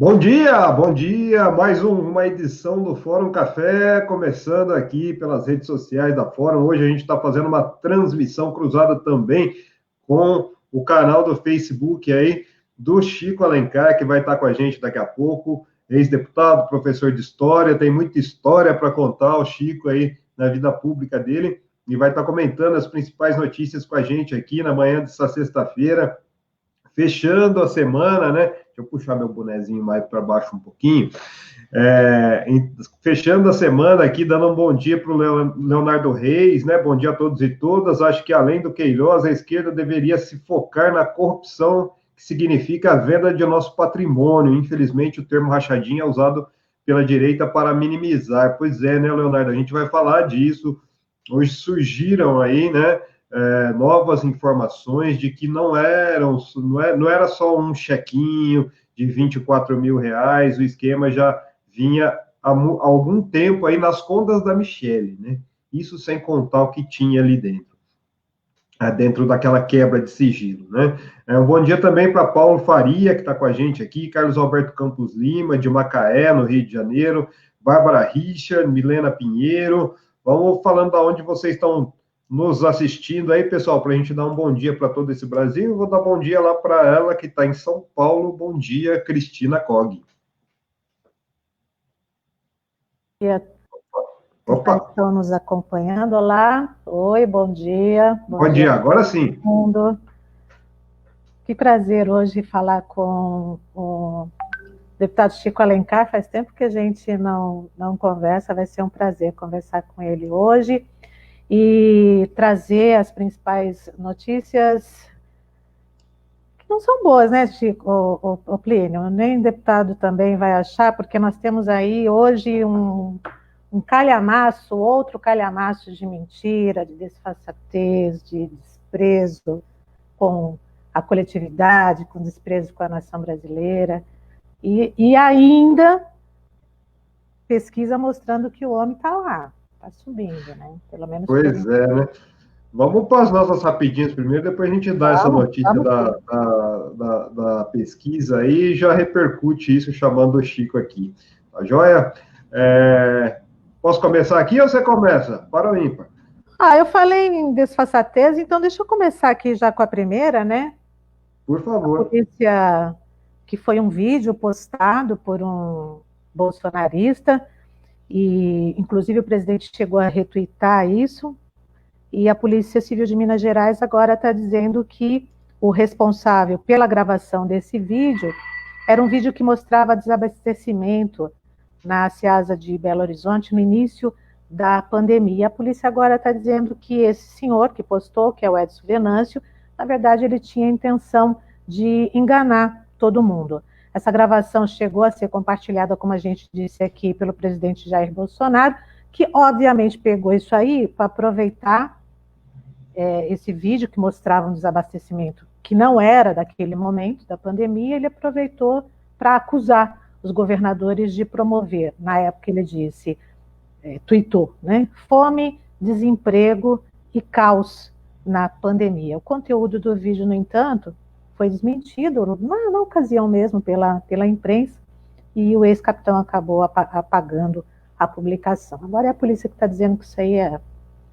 Bom dia, uma edição do Fórum Café, começando aqui pelas redes sociais da Fórum. Hoje a gente está fazendo uma transmissão cruzada também com o canal do Facebook aí do Chico Alencar, que vai estar com a gente daqui a pouco, ex-deputado, professor de História, tem muita história para contar, o Chico aí na vida pública dele, e vai estar comentando as principais notícias com a gente aqui na manhã dessa sexta-feira, fechando a semana, né? Deixa eu puxar meu bonezinho mais para baixo um pouquinho. Fechando a semana aqui, dando um bom dia para o Leonardo Reis, né? Bom dia a todos e todas. Acho que além do Queiroz, a esquerda deveria se focar na corrupção, que significa a venda de nosso patrimônio. Infelizmente, o termo rachadinha é usado pela direita para minimizar. Pois é, né, Leonardo? A gente vai falar disso. Hoje surgiram aí, né? Novas informações de que não era só um chequinho de 24 mil reais, o esquema já vinha há algum tempo aí nas contas da Michelle, né? Isso sem contar o que tinha ali dentro daquela quebra de sigilo, né? Um bom dia também para Paulo Faria, que está com a gente aqui, Carlos Alberto Campos Lima, de Macaé, no Rio de Janeiro, Bárbara Richard, Milena Pinheiro. Vamos falando da onde vocês estão nos assistindo aí, pessoal, para a gente dar um bom dia para todo esse Brasil. Eu vou dar bom dia lá para ela, que está em São Paulo. Bom dia, Cristina Cog. Opa. Estão nos acompanhando. Olá, oi, bom dia. Bom dia, agora sim. Mundo. Que prazer hoje falar com o deputado Chico Alencar. Faz tempo que a gente não conversa, vai ser um prazer conversar com ele hoje e trazer as principais notícias que não são boas, né, Chico, o Plínio? Nem o deputado também vai achar, porque nós temos aí hoje um calhamaço, outro calhamaço de mentira, de desfaçatez, de desprezo com a coletividade, com desprezo com a nação brasileira, e ainda pesquisa mostrando que o homem está lá, está subindo, né? Pelo menos. Pois é, né? Vamos para as nossas rapidinhas primeiro, depois a gente dá essa notícia da pesquisa aí e já repercute isso chamando o Chico aqui. Tá joia? Posso começar aqui ou você começa? Para o ímpar. Eu falei em desfaçatez, então deixa eu começar aqui já com a primeira, né? Por favor. A polícia, que foi um vídeo postado por um bolsonarista, e inclusive o presidente chegou a retweetar isso, e a Polícia Civil de Minas Gerais agora está dizendo que o responsável pela gravação desse vídeo era um vídeo que mostrava desabastecimento na Ceasa de Belo Horizonte no início da pandemia. A polícia agora está dizendo que esse senhor que postou, que é o Edson Venâncio, na verdade ele tinha a intenção de enganar todo mundo. Essa gravação chegou a ser compartilhada, como a gente disse aqui, pelo presidente Jair Bolsonaro, que obviamente pegou isso aí para aproveitar esse vídeo que mostrava um desabastecimento que não era daquele momento da pandemia, ele aproveitou para acusar os governadores de promover, na época ele disse, tuitou, né? Fome, desemprego e caos na pandemia. O conteúdo do vídeo, no entanto, foi desmentido na ocasião mesmo pela imprensa, e o ex-capitão acabou apagando a publicação. Agora é a polícia que está dizendo que isso aí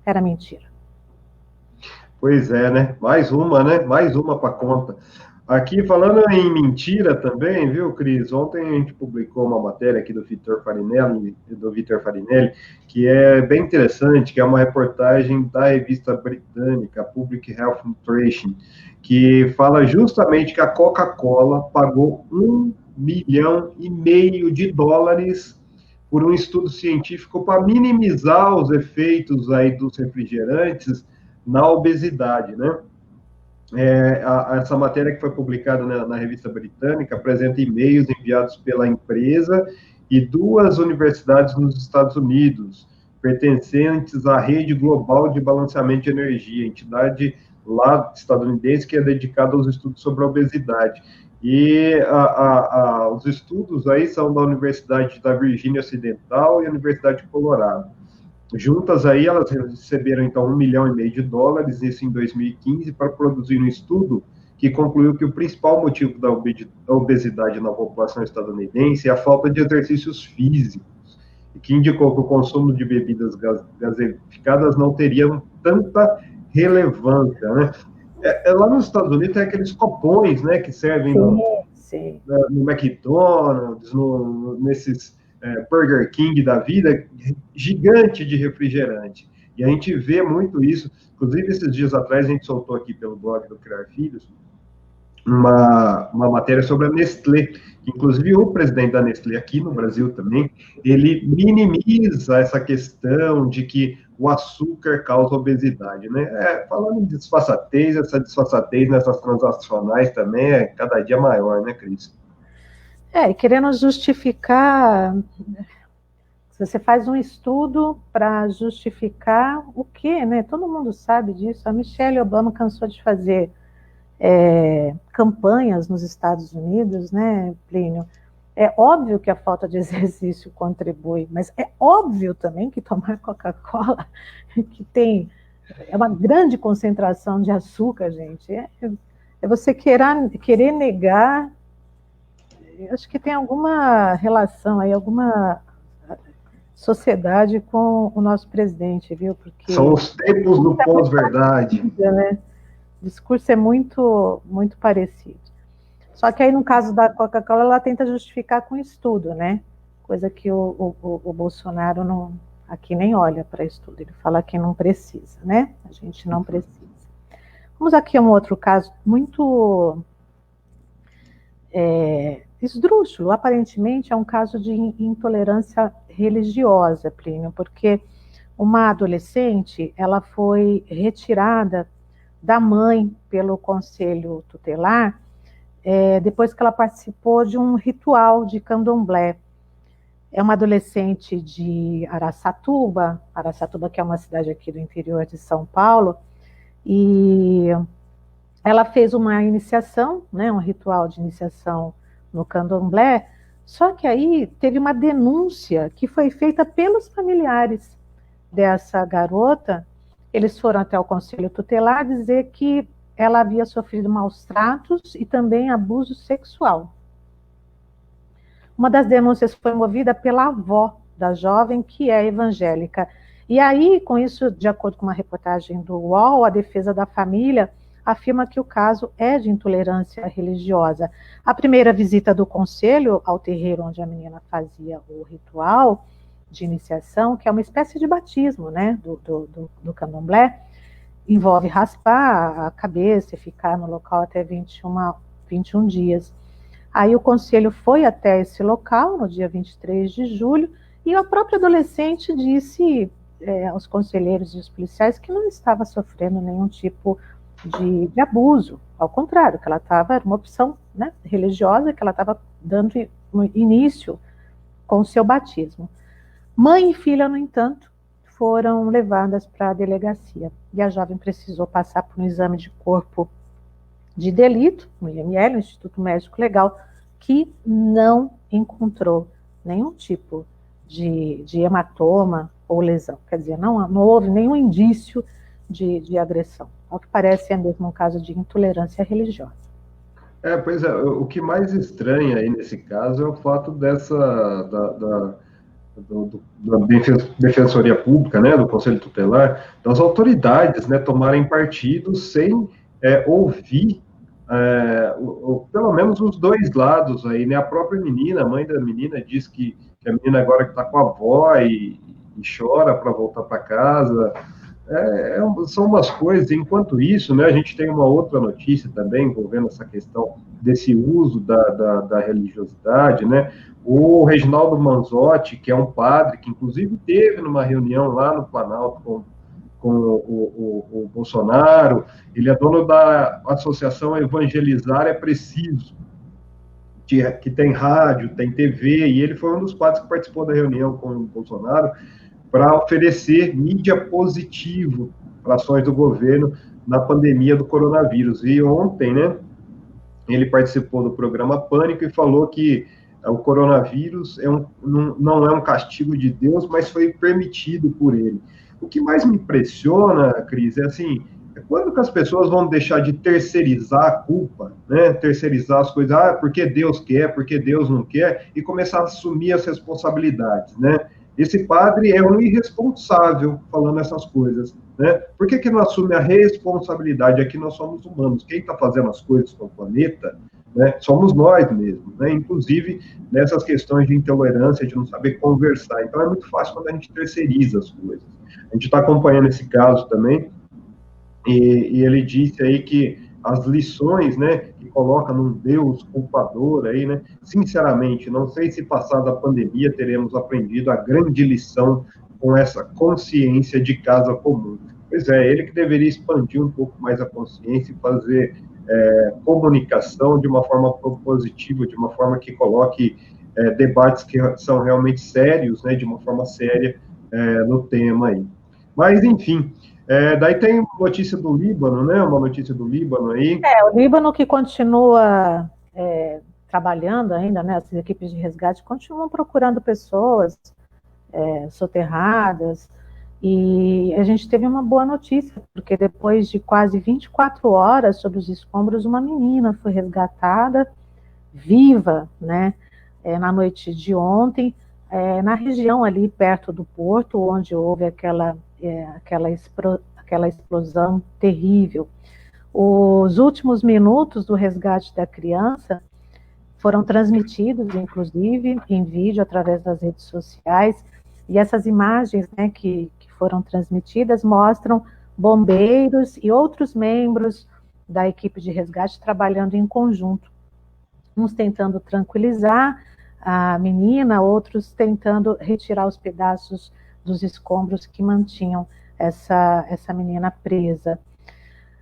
era mentira. Pois é, né? Mais uma, né? Mais uma para conta. Aqui, falando em mentira também, viu, Cris? Ontem a gente publicou uma matéria aqui do Vitor Farinelli, que é bem interessante, que é uma reportagem da revista britânica Public Health Nutrition, que fala justamente que a Coca-Cola pagou $1,5 milhão por um estudo científico para minimizar os efeitos aí dos refrigerantes na obesidade, né? Essa matéria que foi publicada na revista britânica apresenta e-mails enviados pela empresa e 2 universidades nos Estados Unidos, pertencentes à Rede Global de Balanceamento de Energia, entidade lá estadunidense que é dedicada aos estudos sobre a obesidade. E os estudos aí são da Universidade da Virgínia Ocidental e a Universidade de Colorado. Juntas aí, elas receberam, então, $1,5 milhão, isso em 2015, para produzir um estudo que concluiu que o principal motivo da obesidade na população estadunidense é a falta de exercícios físicos, e que indicou que o consumo de bebidas gaseificadas não teria tanta relevância, né? Lá nos Estados Unidos tem aqueles copões, né, que servem no McDonald's, nesses Burger King da vida, gigante de refrigerante. E a gente vê muito isso. Inclusive, esses dias atrás, a gente soltou aqui pelo blog do Criar Filhos uma matéria sobre a Nestlé. Inclusive, o presidente da Nestlé aqui no Brasil também, ele minimiza essa questão de que o açúcar causa obesidade, né? Falando em disfarçatez, essa disfarçatez nessas transacionais também é cada dia maior, né, Cris? E querendo justificar, você faz um estudo para justificar o quê, né? Todo mundo sabe disso. A Michelle Obama cansou de fazer campanhas nos Estados Unidos, né, Plínio? É óbvio que a falta de exercício contribui, mas é óbvio também que tomar Coca-Cola, que é uma grande concentração de açúcar, gente, é você querer negar. Eu acho que tem alguma relação aí, alguma sociedade com o nosso presidente, viu? Porque são os tempos do pós-verdade. Né? O discurso é muito, muito parecido. Só que aí, no caso da Coca-Cola, ela tenta justificar com estudo, né? Coisa que o Bolsonaro aqui nem olha para estudo. Ele fala que não precisa, né? A gente não precisa. Vamos aqui a um outro caso muito esdrúxulo. Aparentemente, é um caso de intolerância religiosa, Plínio, porque uma adolescente, ela foi retirada da mãe pelo conselho tutelar, depois que ela participou de um ritual de candomblé. É uma adolescente de Araçatuba que é uma cidade aqui do interior de São Paulo, e ela fez uma iniciação, né, um ritual de iniciação no candomblé, só que aí teve uma denúncia que foi feita pelos familiares dessa garota. Eles foram até o conselho tutelar dizer que ela havia sofrido maus tratos e também abuso sexual. Uma das denúncias foi movida pela avó da jovem, que é evangélica. E aí, com isso, de acordo com uma reportagem do UOL, a defesa da família afirma que o caso é de intolerância religiosa. A primeira visita do conselho ao terreiro onde a menina fazia o ritual de iniciação, que é uma espécie de batismo, né, do candomblé, envolve raspar a cabeça e ficar no local até 21 dias. Aí o conselho foi até esse local no dia 23 de julho e a própria adolescente disse aos conselheiros e aos policiais que não estava sofrendo nenhum tipo de abuso, ao contrário, que ela era uma opção, né, religiosa, que ela estava dando início com o seu batismo. Mãe e filha, no entanto, foram levadas para a delegacia e a jovem precisou passar por um exame de corpo de delito, no IML, no Instituto Médico Legal, que não encontrou nenhum tipo de hematoma ou lesão. Quer dizer, não houve nenhum indício de agressão. Ao que parece, é mesmo um caso de intolerância religiosa. Pois é, o que mais estranha aí nesse caso é o fato da Defensoria Pública, né, do Conselho Tutelar, das autoridades, né, tomarem partido sem ouvir pelo menos os dois lados aí, né? A própria menina, a mãe da menina, diz que a menina agora está com a avó e chora para voltar para casa. São umas coisas. Enquanto isso, né, a gente tem uma outra notícia também envolvendo essa questão desse uso da religiosidade, né? O Reginaldo Manzotti, que é um padre, que inclusive teve numa reunião lá no Planalto com o Bolsonaro, ele é dono da associação Evangelizar é Preciso, que tem rádio, tem TV, e ele foi um dos padres que participou da reunião com o Bolsonaro para oferecer mídia positivo para ações do governo na pandemia do coronavírus. E ontem, né, ele participou do programa Pânico e falou que o coronavírus não é um castigo de Deus, mas foi permitido por ele. O que mais me impressiona, Cris, é assim, Quando que as pessoas vão deixar de terceirizar a culpa, né? Terceirizar as coisas, porque Deus quer, porque Deus não quer, e começar a assumir as responsabilidades, né? Esse padre é um irresponsável falando essas coisas, né? Por que que não assume a responsabilidade? Aqui nós somos humanos, quem está fazendo as coisas com o planeta, né, somos nós mesmos, né? Inclusive nessas questões de intolerância, de não saber conversar. Então é muito fácil quando a gente terceiriza as coisas. A gente está acompanhando esse caso também, e ele disse aí que as lições, né, que coloca num Deus culpador aí, né, sinceramente, não sei se passada a pandemia teremos aprendido a grande lição com essa consciência de casa comum. Pois é, ele que deveria expandir um pouco mais a consciência e fazer comunicação de uma forma propositiva, de uma forma que coloque debates que são realmente sérios, né, de uma forma séria no tema aí. Mas, enfim, daí tem notícia do Líbano, né? Uma notícia do Líbano aí. O Líbano que continua trabalhando ainda, né? As equipes de resgate continuam procurando pessoas soterradas. E a gente teve uma boa notícia, porque depois de quase 24 horas sobre os escombros, uma menina foi resgatada viva, né? Na noite de ontem, na região ali perto do porto, onde houve aquela explosão terrível. Os últimos minutos do resgate da criança foram transmitidos, inclusive, em vídeo através das redes sociais, e essas imagens, né, que foram transmitidas mostram bombeiros e outros membros da equipe de resgate trabalhando em conjunto, uns tentando tranquilizar a menina, outros tentando retirar os pedaços dos escombros que mantinham essa menina presa.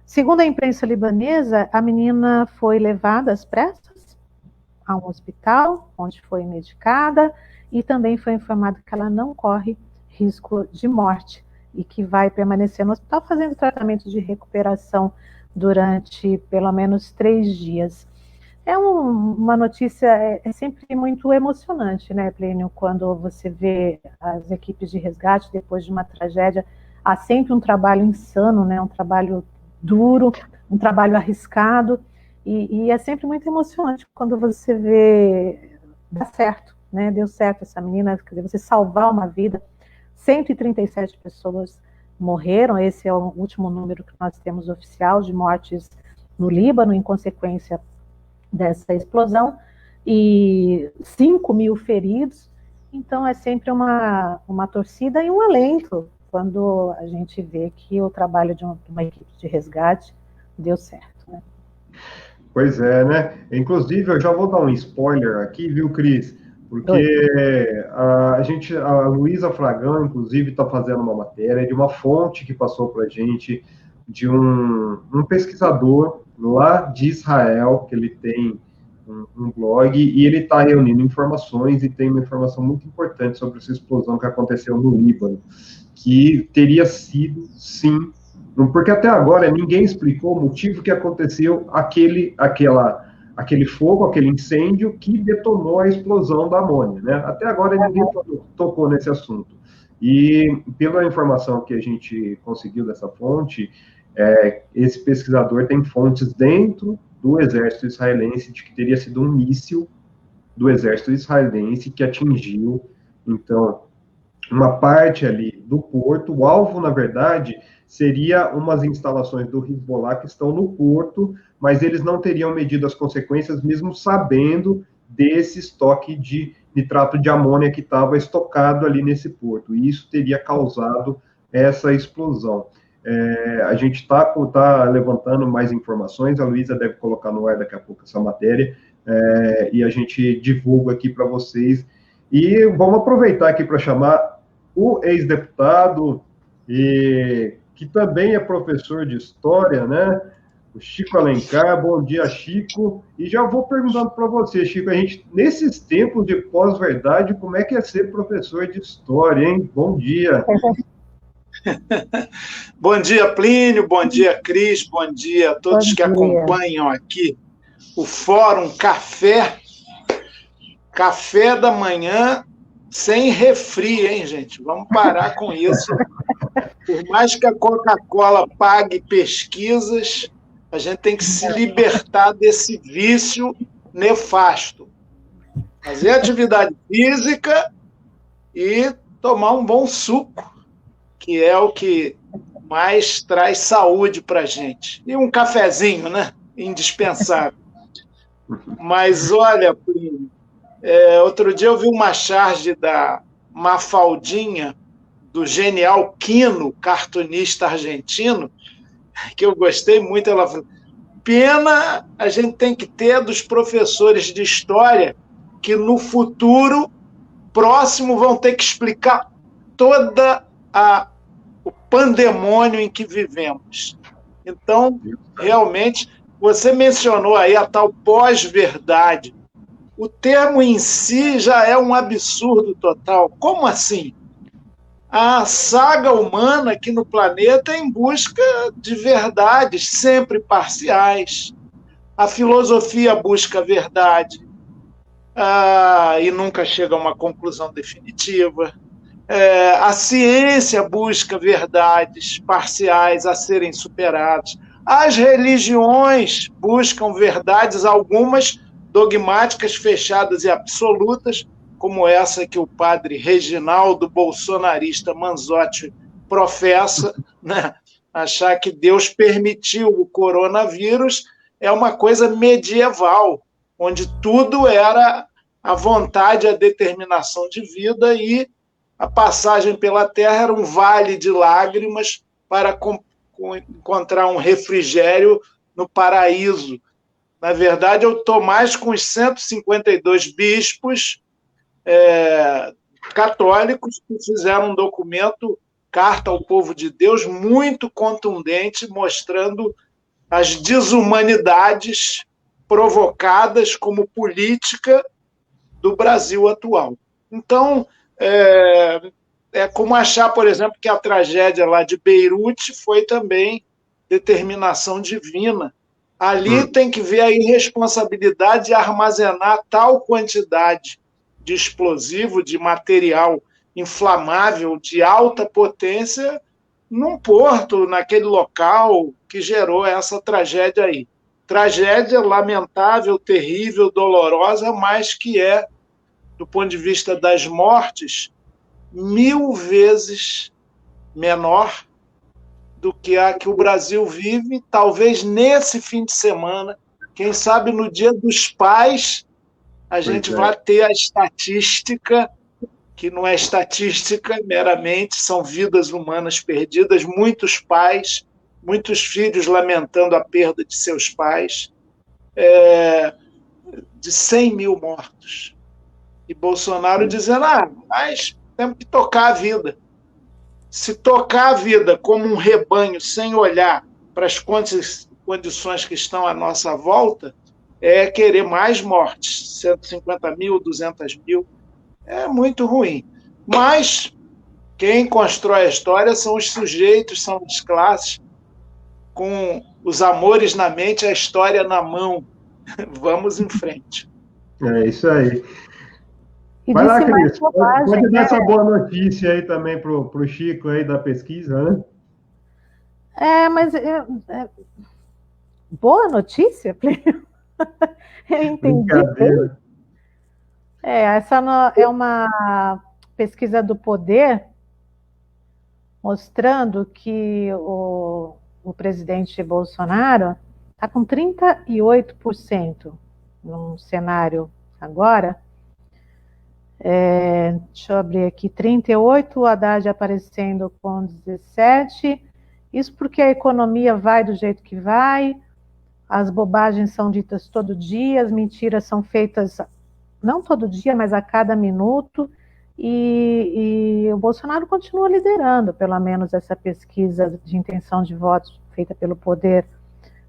Segundo a imprensa libanesa, a menina foi levada às pressas a um hospital, onde foi medicada, e também foi informado que ela não corre risco de morte e que vai permanecer no hospital fazendo tratamento de recuperação durante pelo menos 3 dias. Uma notícia, sempre muito emocionante, né, Plínio, quando você vê as equipes de resgate depois de uma tragédia. Há sempre um trabalho insano, né, um trabalho duro, um trabalho arriscado, e é sempre muito emocionante quando você vê dar certo, né, deu certo essa menina, quer dizer, você salvar uma vida. 137 pessoas morreram, esse é o último número que nós temos oficial de mortes no Líbano, em consequência dessa explosão, e 5.000 feridos. Então é sempre uma torcida e um alento quando a gente vê que o trabalho de uma equipe de resgate deu certo, né? Pois é, né? Inclusive, eu já vou dar um spoiler aqui, viu, Cris? Porque a Luísa Fragão, inclusive, está fazendo uma matéria de uma fonte que passou para a gente, de um pesquisador lá de Israel, que ele tem um blog, e ele está reunindo informações, e tem uma informação muito importante sobre essa explosão que aconteceu no Líbano, que teria sido, sim, porque até agora ninguém explicou o motivo que aconteceu aquele fogo, aquele incêndio que detonou a explosão da amônia, né? Até agora ninguém tocou nesse assunto. E pela informação que a gente conseguiu dessa fonte, esse pesquisador tem fontes dentro do exército israelense de que teria sido um míssil do exército israelense que atingiu, então, uma parte ali do porto. O alvo, na verdade, seria umas instalações do Hezbollah que estão no porto, mas eles não teriam medido as consequências, mesmo sabendo desse estoque de nitrato de amônia que estava estocado ali nesse porto, e isso teria causado essa explosão. A gente está levantando mais informações, a Luísa deve colocar no ar daqui a pouco essa matéria, e a gente divulga aqui para vocês. E vamos aproveitar aqui para chamar o ex-deputado, que também é professor de História, né? O Chico Alencar. Bom dia, Chico. E já vou perguntando para você, Chico, nesses tempos de pós-verdade, como é que é ser professor de História, hein? Bom dia. Bom dia, Plínio, bom dia, Cris, bom dia a todos que acompanham aqui o Fórum Café da Manhã sem refri, hein, gente? Vamos parar com isso. Por mais que a Coca-Cola pague pesquisas, a gente tem que se libertar desse vício nefasto. Fazer atividade física e tomar um bom suco, que é o que mais traz saúde para a gente. E um cafezinho, né? Indispensável. Mas, olha, primo, outro dia eu vi uma charge da Mafaldinha, do genial Quino, cartunista argentino, que eu gostei muito. Ela falou: pena a gente tem que ter dos professores de história que no futuro próximo vão ter que explicar toda o pandemônio em que vivemos. Então, realmente, você mencionou aí a tal pós-verdade. O termo em si já é um absurdo total. Como assim? A saga humana aqui no planeta é em busca de verdades sempre parciais. A filosofia busca a verdade e nunca chega a uma conclusão definitiva. A ciência busca verdades parciais a serem superadas. As religiões buscam verdades, algumas dogmáticas, fechadas e absolutas, como essa que o padre Reginaldo, bolsonarista Manzotti, professa, né? Achar que Deus permitiu o coronavírus é uma coisa medieval, onde tudo era a vontade, a determinação de vida, e a passagem pela Terra era um vale de lágrimas para encontrar um refrigério no paraíso. Na verdade, eu estou mais com os 152 bispos católicos que fizeram um documento, Carta ao Povo de Deus, muito contundente, mostrando as desumanidades provocadas como política do Brasil atual. Então, é como achar, por exemplo, que a tragédia lá de Beirute foi também determinação divina. Ali tem que ver a irresponsabilidade de armazenar tal quantidade de explosivo, de material inflamável de alta potência num porto, naquele local que gerou essa tragédia aí. Tragédia lamentável, terrível, dolorosa, mas que é, do ponto de vista das mortes, 1000 vezes menor do que a que o Brasil vive, talvez nesse fim de semana, quem sabe no Dia dos Pais, a gente vai ter a estatística, que não é estatística meramente, são vidas humanas perdidas, muitos pais, muitos filhos lamentando a perda de seus pais, de 100 mil mortos. E Bolsonaro dizendo, mas temos que tocar a vida. Se tocar a vida como um rebanho, sem olhar para as condições que estão à nossa volta, é querer mais mortes, 150 mil, 200 mil, é muito ruim. Mas quem constrói a história são os sujeitos, são as classes, com os amores na mente, a história na mão. Vamos em frente. É isso aí. Vai lá, Cris, pode dar essa boa notícia aí também para o Chico aí da pesquisa, né? Mas boa notícia? Eu entendi. Essa é uma pesquisa do Poder mostrando que o presidente Bolsonaro está com 38% num cenário agora. Deixa eu abrir aqui, 38%, o Haddad aparecendo com 17%. Isso porque a economia vai do jeito que vai, as bobagens são ditas todo dia, as mentiras são feitas, não todo dia, mas a cada minuto, e o Bolsonaro continua liderando, pelo menos, essa pesquisa de intenção de votos feita pelo Poder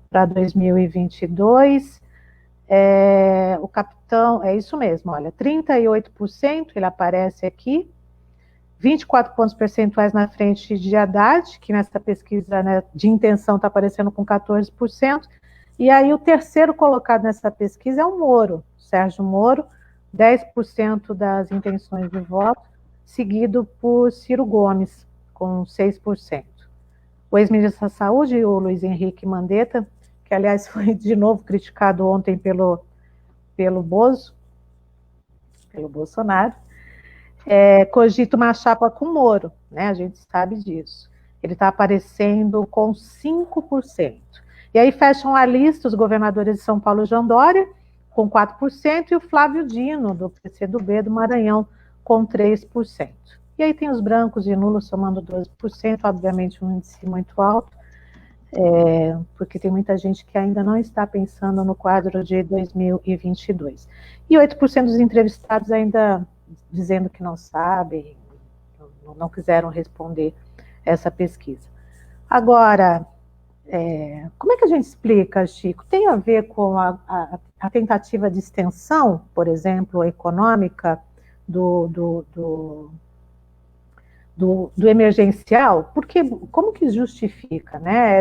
para 2022. O capitão, é isso mesmo, olha, 38%, ele aparece aqui, 24 pontos percentuais na frente de Haddad, que nessa pesquisa, né, de intenção está aparecendo com 14%, e aí o terceiro colocado nessa pesquisa é o Moro, Sérgio Moro, 10% das intenções de voto, seguido por Ciro Gomes, com 6%. O ex-ministro da Saúde, o Luiz Henrique Mandetta, que, aliás, foi de novo criticado ontem pelo Bolsonaro, cogita uma chapa com Moro, né? A gente sabe disso. Ele está aparecendo com 5%. E aí fecham a lista os governadores de São Paulo e João Dória, com 4%, e o Flávio Dino, do PCdoB do Maranhão, com 3%. E aí tem os brancos e nulos somando 12%, obviamente um índice muito alto, porque tem muita gente que ainda não está pensando no quadro de 2022. E 8% dos entrevistados ainda dizendo que não sabem, não quiseram responder essa pesquisa. Agora, como é que a gente explica, Chico? Tem a ver com a tentativa de extensão, por exemplo, econômica do emergencial? Porque como que justifica, né?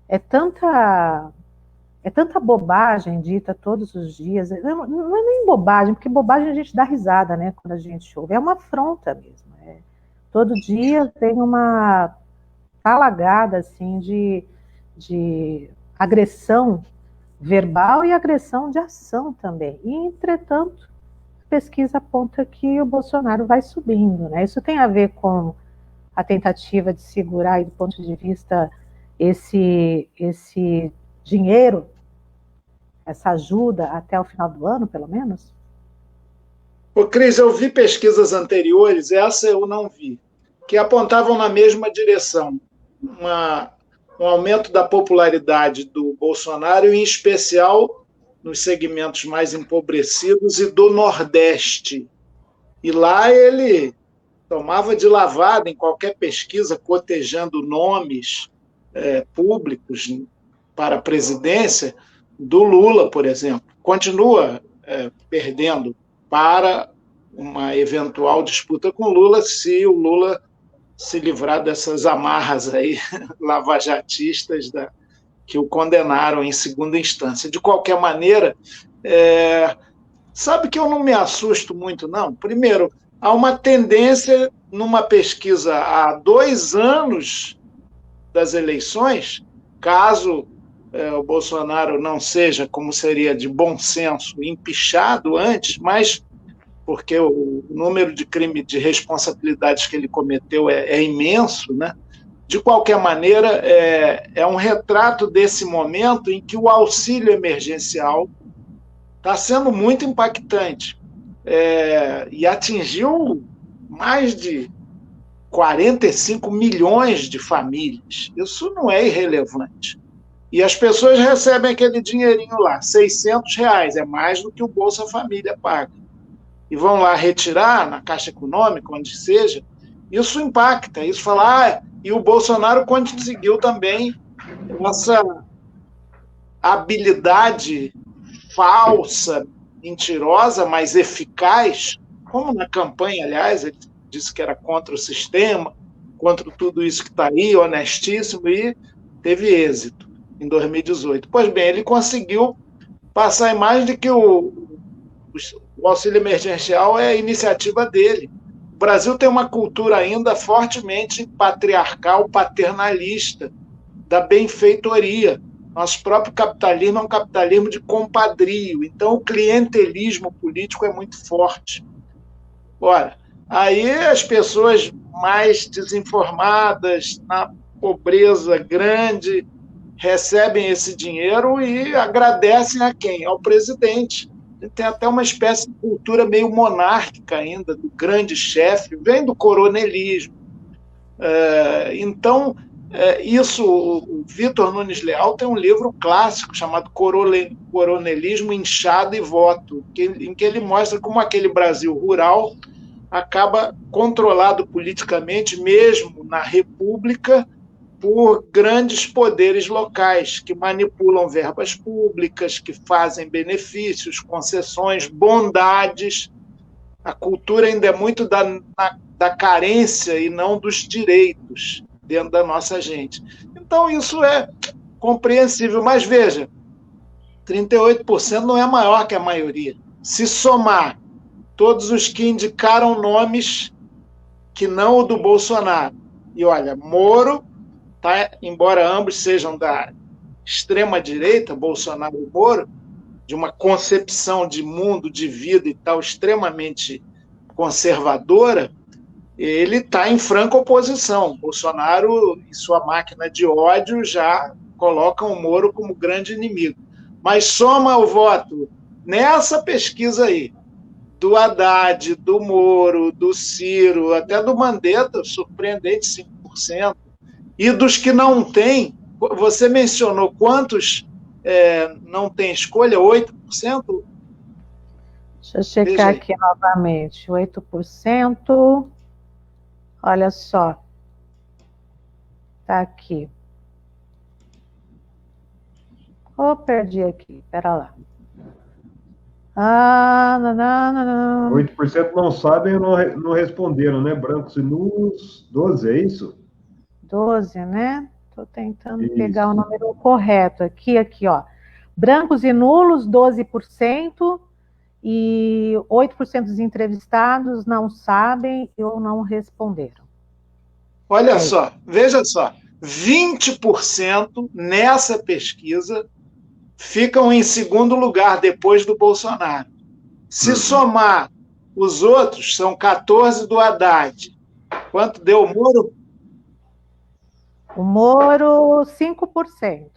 É tanta bobagem dita todos os dias. Não é nem bobagem, porque bobagem a gente dá risada, né, quando a gente ouve. É uma afronta mesmo. Todo dia tem uma talagada assim, de agressão verbal e agressão de ação também. E, entretanto, a pesquisa aponta que o Bolsonaro vai subindo, né? Isso tem a ver com a tentativa de segurar, aí, do ponto de vista, esse dinheiro, essa ajuda até o final do ano, pelo menos? Ô, Cris, eu vi pesquisas anteriores, essa eu não vi, que apontavam na mesma direção. Um aumento da popularidade do Bolsonaro, em especial nos segmentos mais empobrecidos e do Nordeste. E lá ele tomava de lavada em qualquer pesquisa, cotejando nomes públicos para a presidência do Lula, por exemplo. Continua perdendo para uma eventual disputa com Lula, se o Lula se livrar dessas amarras aí lavajatistas que o condenaram em segunda instância. De qualquer maneira, sabe que eu não me assusto muito, não? Primeiro, há uma tendência numa pesquisa há 2 anos das eleições, caso o Bolsonaro não seja, como seria de bom senso, empichado antes, mas porque o número de crime de responsabilidades que ele cometeu é imenso, né? De qualquer maneira, é um retrato desse momento em que o auxílio emergencial está sendo muito impactante e atingiu mais de 45 milhões de famílias. Isso não é irrelevante. E as pessoas recebem aquele dinheirinho lá, R$600, é mais do que o Bolsa Família paga. E vão lá retirar na Caixa Econômica, onde seja, isso impacta. Isso fala, e o Bolsonaro conseguiu também essa habilidade falsa, mentirosa, mas eficaz, como na campanha, aliás, ele disse que era contra o sistema, contra tudo isso que está aí, honestíssimo, e teve êxito em 2018. Pois bem, ele conseguiu passar a imagem de que o auxílio emergencial é a iniciativa dele. O Brasil tem uma cultura ainda fortemente patriarcal, paternalista, da benfeitoria. Nosso próprio capitalismo é um capitalismo de compadrio. Então, o clientelismo político é muito forte. Ora, aí as pessoas mais desinformadas, na pobreza grande, recebem esse dinheiro e agradecem a quem? Ao presidente. Tem até uma espécie de cultura meio monárquica ainda, do grande chefe, vem do coronelismo. Então, isso, o Vitor Nunes Leal tem um livro clássico chamado Coronelismo, Inchado e Voto, em que ele mostra como aquele Brasil rural acaba controlado politicamente, mesmo na República, por grandes poderes locais que manipulam verbas públicas, que fazem benefícios, concessões, bondades. A cultura ainda é muito da carência e não dos direitos dentro da nossa gente. Então, isso é compreensível. Mas, veja, 38% não é maior que a maioria. Se somar todos os que indicaram nomes que não o do Bolsonaro, e olha, Moro, tá, embora ambos sejam da extrema-direita, Bolsonaro e Moro, de uma concepção de mundo, de vida e tal, extremamente conservadora, ele está em franca oposição. Bolsonaro e sua máquina de ódio já colocam o Moro como grande inimigo. Mas soma o voto nessa pesquisa aí, do Haddad, do Moro, do Ciro, até do Mandetta, surpreendente, 5%, e dos que não têm, você mencionou quantos não tem escolha? 8%? Deixa eu checar aqui novamente. 8%. Olha só. Está aqui. Perdi aqui. Espera lá. 8% não sabem ou não responderam, né? Brancos e nulos, 12, é isso? 12, né? Estou tentando pegar o número correto. Aqui, ó. Brancos e nulos, 12%, e 8% dos entrevistados não sabem ou não responderam. Olha só, veja só, 20% nessa pesquisa ficam em segundo lugar depois do Bolsonaro. Se somar os outros, são 14% do Haddad. Quanto deu o Moro? O Moro, 5%.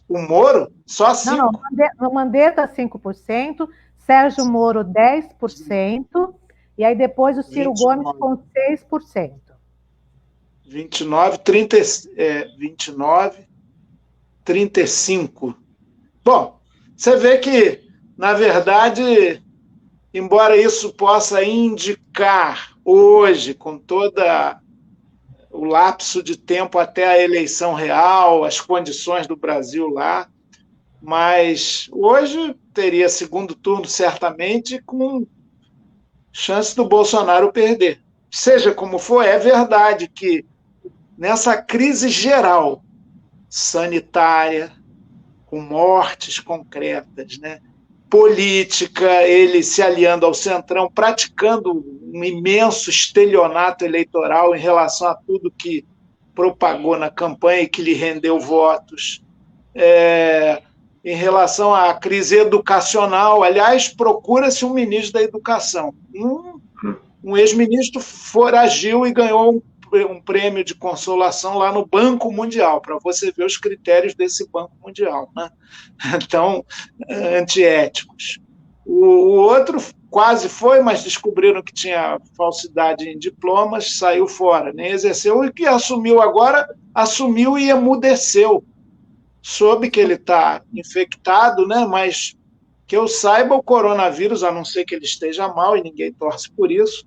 O Moro? Só 5%? Não, o Mandetta, 5%, Sérgio Moro, 10%, e aí depois o Ciro 29. Gomes com 6%. 29, 35. Bom, você vê que, na verdade, embora isso possa indicar hoje, com toda o lapso de tempo até a eleição real, as condições do Brasil lá, mas hoje teria segundo turno certamente, com chance do Bolsonaro perder. Seja como for, é verdade que nessa crise geral, sanitária, com mortes concretas, né? Política, ele se aliando ao Centrão, praticando um imenso estelionato eleitoral em relação a tudo que propagou na campanha e que lhe rendeu votos. Em relação à crise educacional, aliás, procura-se um ministro da educação. Um ex-ministro foragiu e ganhou um prêmio de consolação lá no Banco Mundial, para você ver os critérios desse Banco Mundial, né? Então, antiéticos. O outro quase foi, mas descobriram que tinha falsidade em diplomas, saiu fora, nem exerceu, e que assumiu agora, assumiu e emudeceu. Soube que ele está infectado, né? Mas que eu saiba, o coronavírus, a não ser que ele esteja mal, e ninguém torce por isso,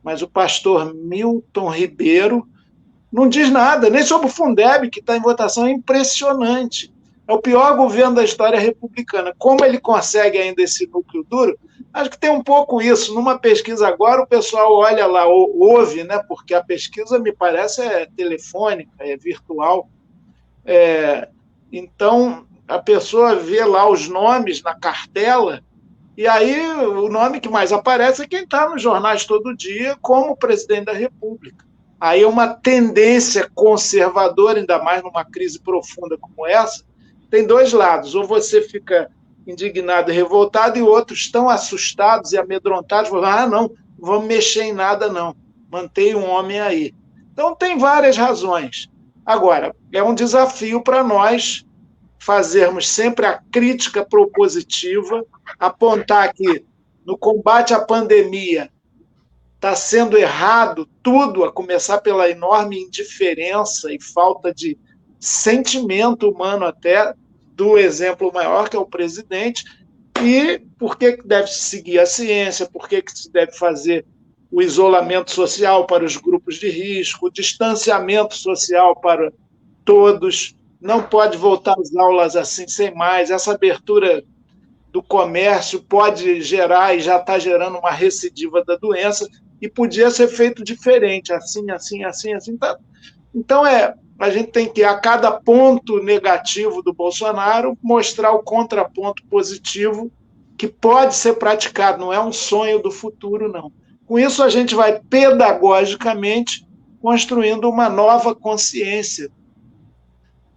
mas o pastor Milton Ribeiro não diz nada, nem sobre o Fundeb, que está em votação, é impressionante. É o pior governo da história republicana. Como ele consegue ainda esse núcleo duro? Acho que tem um pouco isso. Numa pesquisa agora, o pessoal olha lá, ouve, né? Porque a pesquisa, me parece, é telefônica, é virtual. Então, a pessoa vê lá os nomes na cartela, e aí o nome que mais aparece é quem está nos jornais todo dia como presidente da República. Aí é uma tendência conservadora, ainda mais numa crise profunda como essa, tem dois lados. Ou você fica indignado e revoltado, e outros tão assustados e amedrontados, falando, não vamos mexer em nada não, mantém um homem aí. Então tem várias razões. Agora, é um desafio para nós fazermos sempre a crítica propositiva, apontar que no combate à pandemia está sendo errado tudo, a começar pela enorme indiferença e falta de sentimento humano até do exemplo maior, que é o presidente, e por que deve-se seguir a ciência, por que se deve fazer o isolamento social para os grupos de risco, o distanciamento social para todos, não pode voltar às aulas assim sem mais, essa abertura do comércio pode gerar, e já está gerando, uma recidiva da doença, e podia ser feito diferente, assim. Então, a gente tem que, a cada ponto negativo do Bolsonaro, mostrar o contraponto positivo, que pode ser praticado, não é um sonho do futuro, não. Com isso, a gente vai pedagogicamente construindo uma nova consciência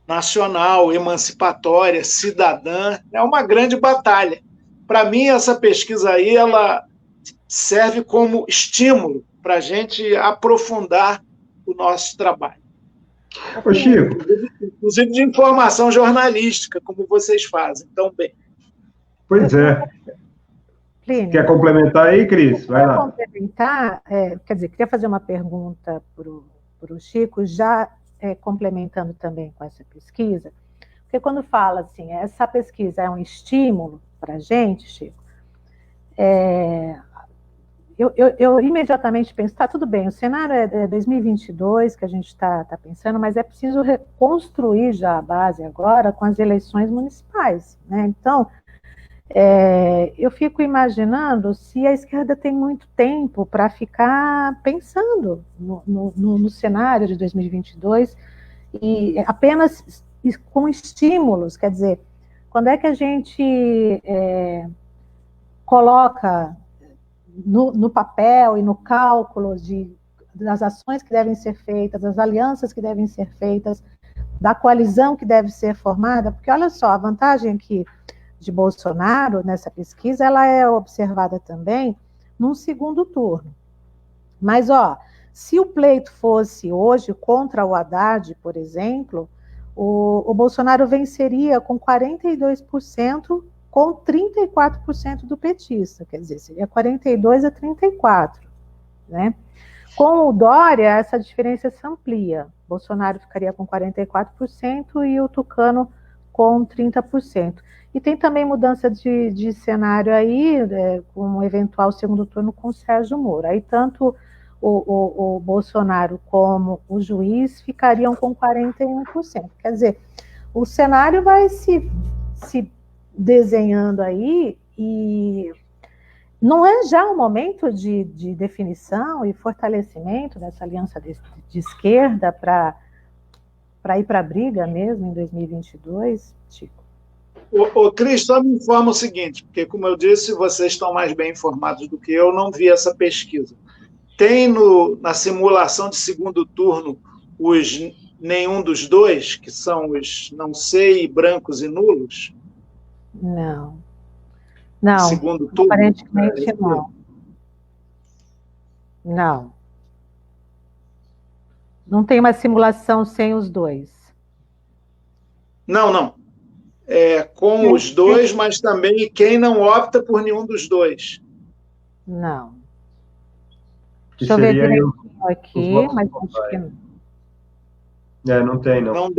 nacional, emancipatória, cidadã. É uma grande batalha. Para mim, essa pesquisa aí, ela serve como estímulo para a gente aprofundar o nosso trabalho. Ô, Chico. Inclusive de informação jornalística, como vocês fazem tão bem. Pois é. Plínio, Quer complementar aí, Cris? Vai lá. Complementar, quer dizer, queria fazer uma pergunta para o Chico, já complementando também com essa pesquisa, porque quando fala assim, essa pesquisa é um estímulo para a gente, Chico, eu imediatamente penso, tá, tudo bem, o cenário é 2022 que a gente está pensando, mas é preciso reconstruir já a base agora com as eleições municipais, né? Então, eu fico imaginando se a esquerda tem muito tempo para ficar pensando no cenário de 2022 e apenas com estímulos, quer dizer, quando é que a gente coloca no papel e no cálculo das ações que devem ser feitas, das alianças que devem ser feitas, da coalizão que deve ser formada, porque olha só, a vantagem aqui de Bolsonaro, nessa pesquisa, ela é observada também num segundo turno. Mas, se o pleito fosse hoje contra o Haddad, por exemplo, o Bolsonaro venceria com 42% com 34% do petista, quer dizer, seria 42 a 34, né? Com o Dória, essa diferença se amplia. Bolsonaro ficaria com 44% e o Tucano com 30%. E tem também mudança de cenário aí, com um eventual segundo turno com o Sérgio Moro. Aí tanto o Bolsonaro como o juiz ficariam com 41%. Quer dizer, o cenário vai se desenhando aí e não é já um momento de definição e fortalecimento dessa aliança de esquerda para ir para a briga mesmo em 2022, Chico? Cris, só me informa o seguinte, porque, como eu disse, vocês estão mais bem informados do que eu, não vi essa pesquisa. Tem na simulação de segundo turno nenhum dos dois, que são os não sei, brancos e nulos? Não, segundo turno? Aparentemente não. Não tem uma simulação sem os dois. Não. Com os dois, mas também quem não opta por nenhum dos dois. Não. Que Deixa eu ver seria direitinho aqui, mas acho que não. Não tem, não. Não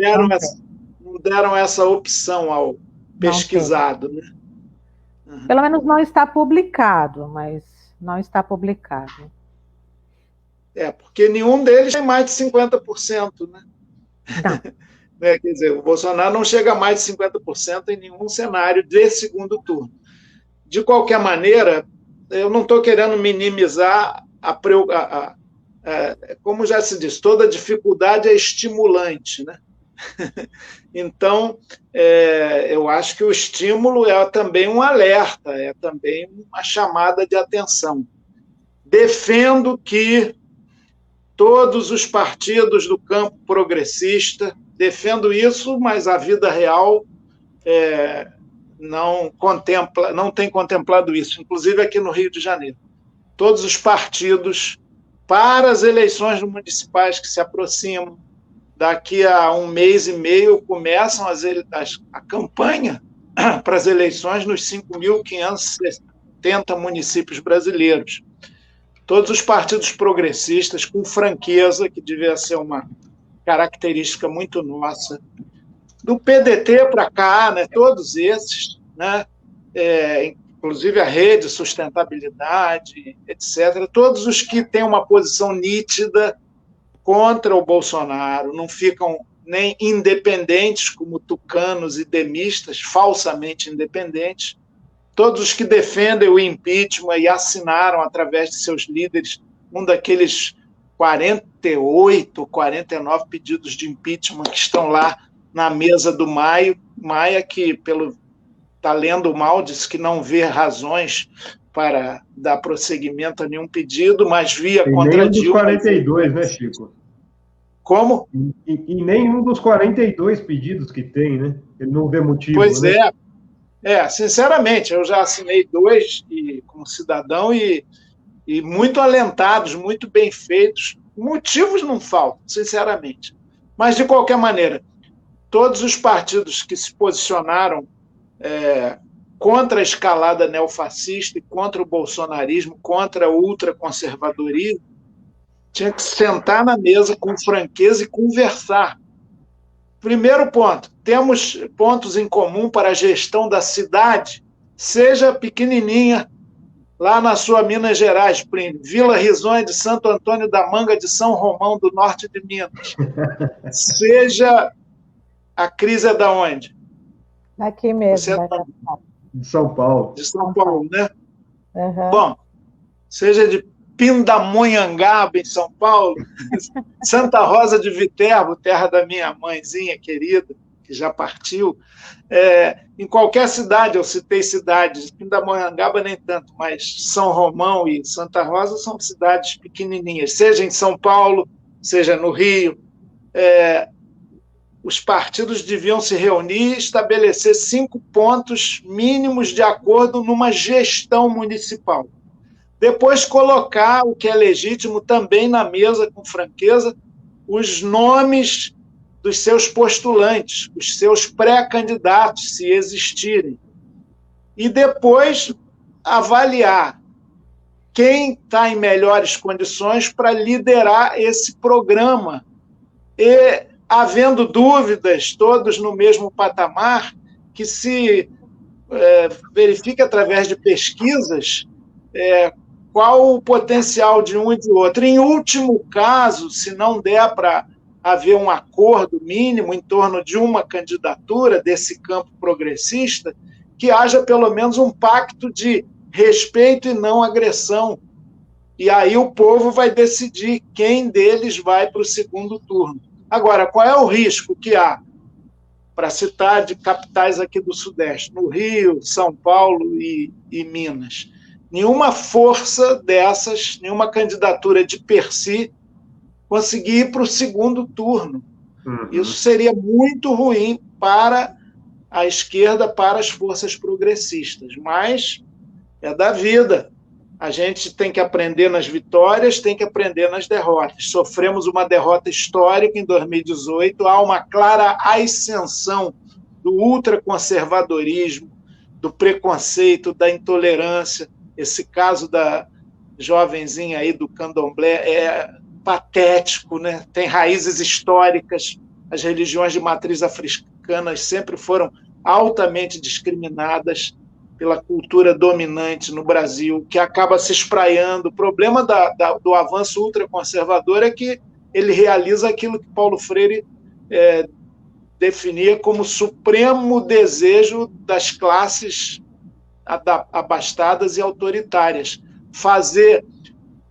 deram essa opção ao pesquisado, né? Pelo menos não está publicado, mas não está publicado. Porque nenhum deles tem mais de 50%, né? Não. Quer dizer, o Bolsonaro não chega a mais de 50% em nenhum cenário de segundo turno. De qualquer maneira, eu não estou querendo minimizar como já se diz, toda dificuldade é estimulante, né? Então, eu acho que o estímulo é também um alerta, é também uma chamada de atenção. Defendo que todos os partidos do campo progressista, defendo isso, mas a vida real não tem contemplado isso, inclusive aqui no Rio de Janeiro. Todos os partidos, para as eleições municipais que se aproximam, daqui a 1 mês e meio, começam a campanha para as eleições nos 5.570 municípios brasileiros. Todos os partidos progressistas, com franqueza, que devia ser uma característica muito nossa, do PDT para cá, né, todos esses, né, inclusive a Rede Sustentabilidade, etc., todos os que têm uma posição nítida contra o Bolsonaro, não ficam nem independentes, como tucanos e demistas, falsamente independentes, todos os que defendem o impeachment e assinaram, através de seus líderes, um daqueles 48 ou 49 pedidos de impeachment que estão lá na mesa do Maia, que, pelo está lendo mal, disse que não vê razões para dar prosseguimento a nenhum pedido, mas via contra nenhum dos Dilma. 42, né, Chico? Como? E nenhum dos 42 pedidos que tem, né? Ele não vê motivo, Pois né? Sinceramente, eu já assinei 2 como cidadão e muito alentados, muito bem feitos. Motivos não faltam, sinceramente. Mas, de qualquer maneira, todos os partidos que se posicionaram contra a escalada neofascista e contra o bolsonarismo, contra o ultraconservadorismo, tinha que sentar na mesa com franqueza e conversar. Primeiro ponto, temos pontos em comum para a gestão da cidade, seja pequenininha, lá na sua Minas Gerais, Plínio, Vila Risonha de Santo Antônio da Manga de São Romão, do norte de Minas. Seja a crise é da onde? Daqui mesmo. De São Paulo. De São Paulo, né? Uhum. Bom, seja de Pindamonhangaba, em São Paulo, Santa Rosa de Viterbo, terra da minha mãezinha querida, que já partiu. Em qualquer cidade, eu citei cidades, Pindamonhangaba nem tanto, mas São Romão e Santa Rosa são cidades pequenininhas, seja em São Paulo, seja no Rio. Os partidos deviam se reunir e estabelecer 5 pontos mínimos de acordo numa gestão municipal. Depois colocar o que é legítimo também na mesa, com franqueza, os nomes dos seus postulantes, os seus pré-candidatos, se existirem. E depois avaliar quem está em melhores condições para liderar esse programa. E, havendo dúvidas, todos no mesmo patamar, que se verifique através de pesquisas qual o potencial de um e de outro. Em último caso, se não der para haver um acordo mínimo em torno de uma candidatura desse campo progressista, que haja pelo menos um pacto de respeito e não agressão. E aí o povo vai decidir quem deles vai para o segundo turno. Agora, qual é o risco que há? Para citar de capitais aqui do Sudeste, no Rio, São Paulo e Minas. Nenhuma força dessas, nenhuma candidatura de per si, conseguir ir para o segundo turno. Uhum. Isso seria muito ruim para a esquerda, para as forças progressistas. Mas é da vida. A gente tem que aprender nas vitórias, tem que aprender nas derrotas. Sofremos uma derrota histórica em 2018, há uma clara ascensão do ultraconservadorismo, do preconceito, da intolerância. Esse caso da jovenzinha aí do candomblé é patético, né? Tem raízes históricas. As religiões de matriz africana sempre foram altamente discriminadas pela cultura dominante no Brasil, que acaba se espraiando. O problema do avanço ultraconservador é que ele realiza aquilo que Paulo Freire definia como supremo desejo das classes abastadas e autoritárias, fazer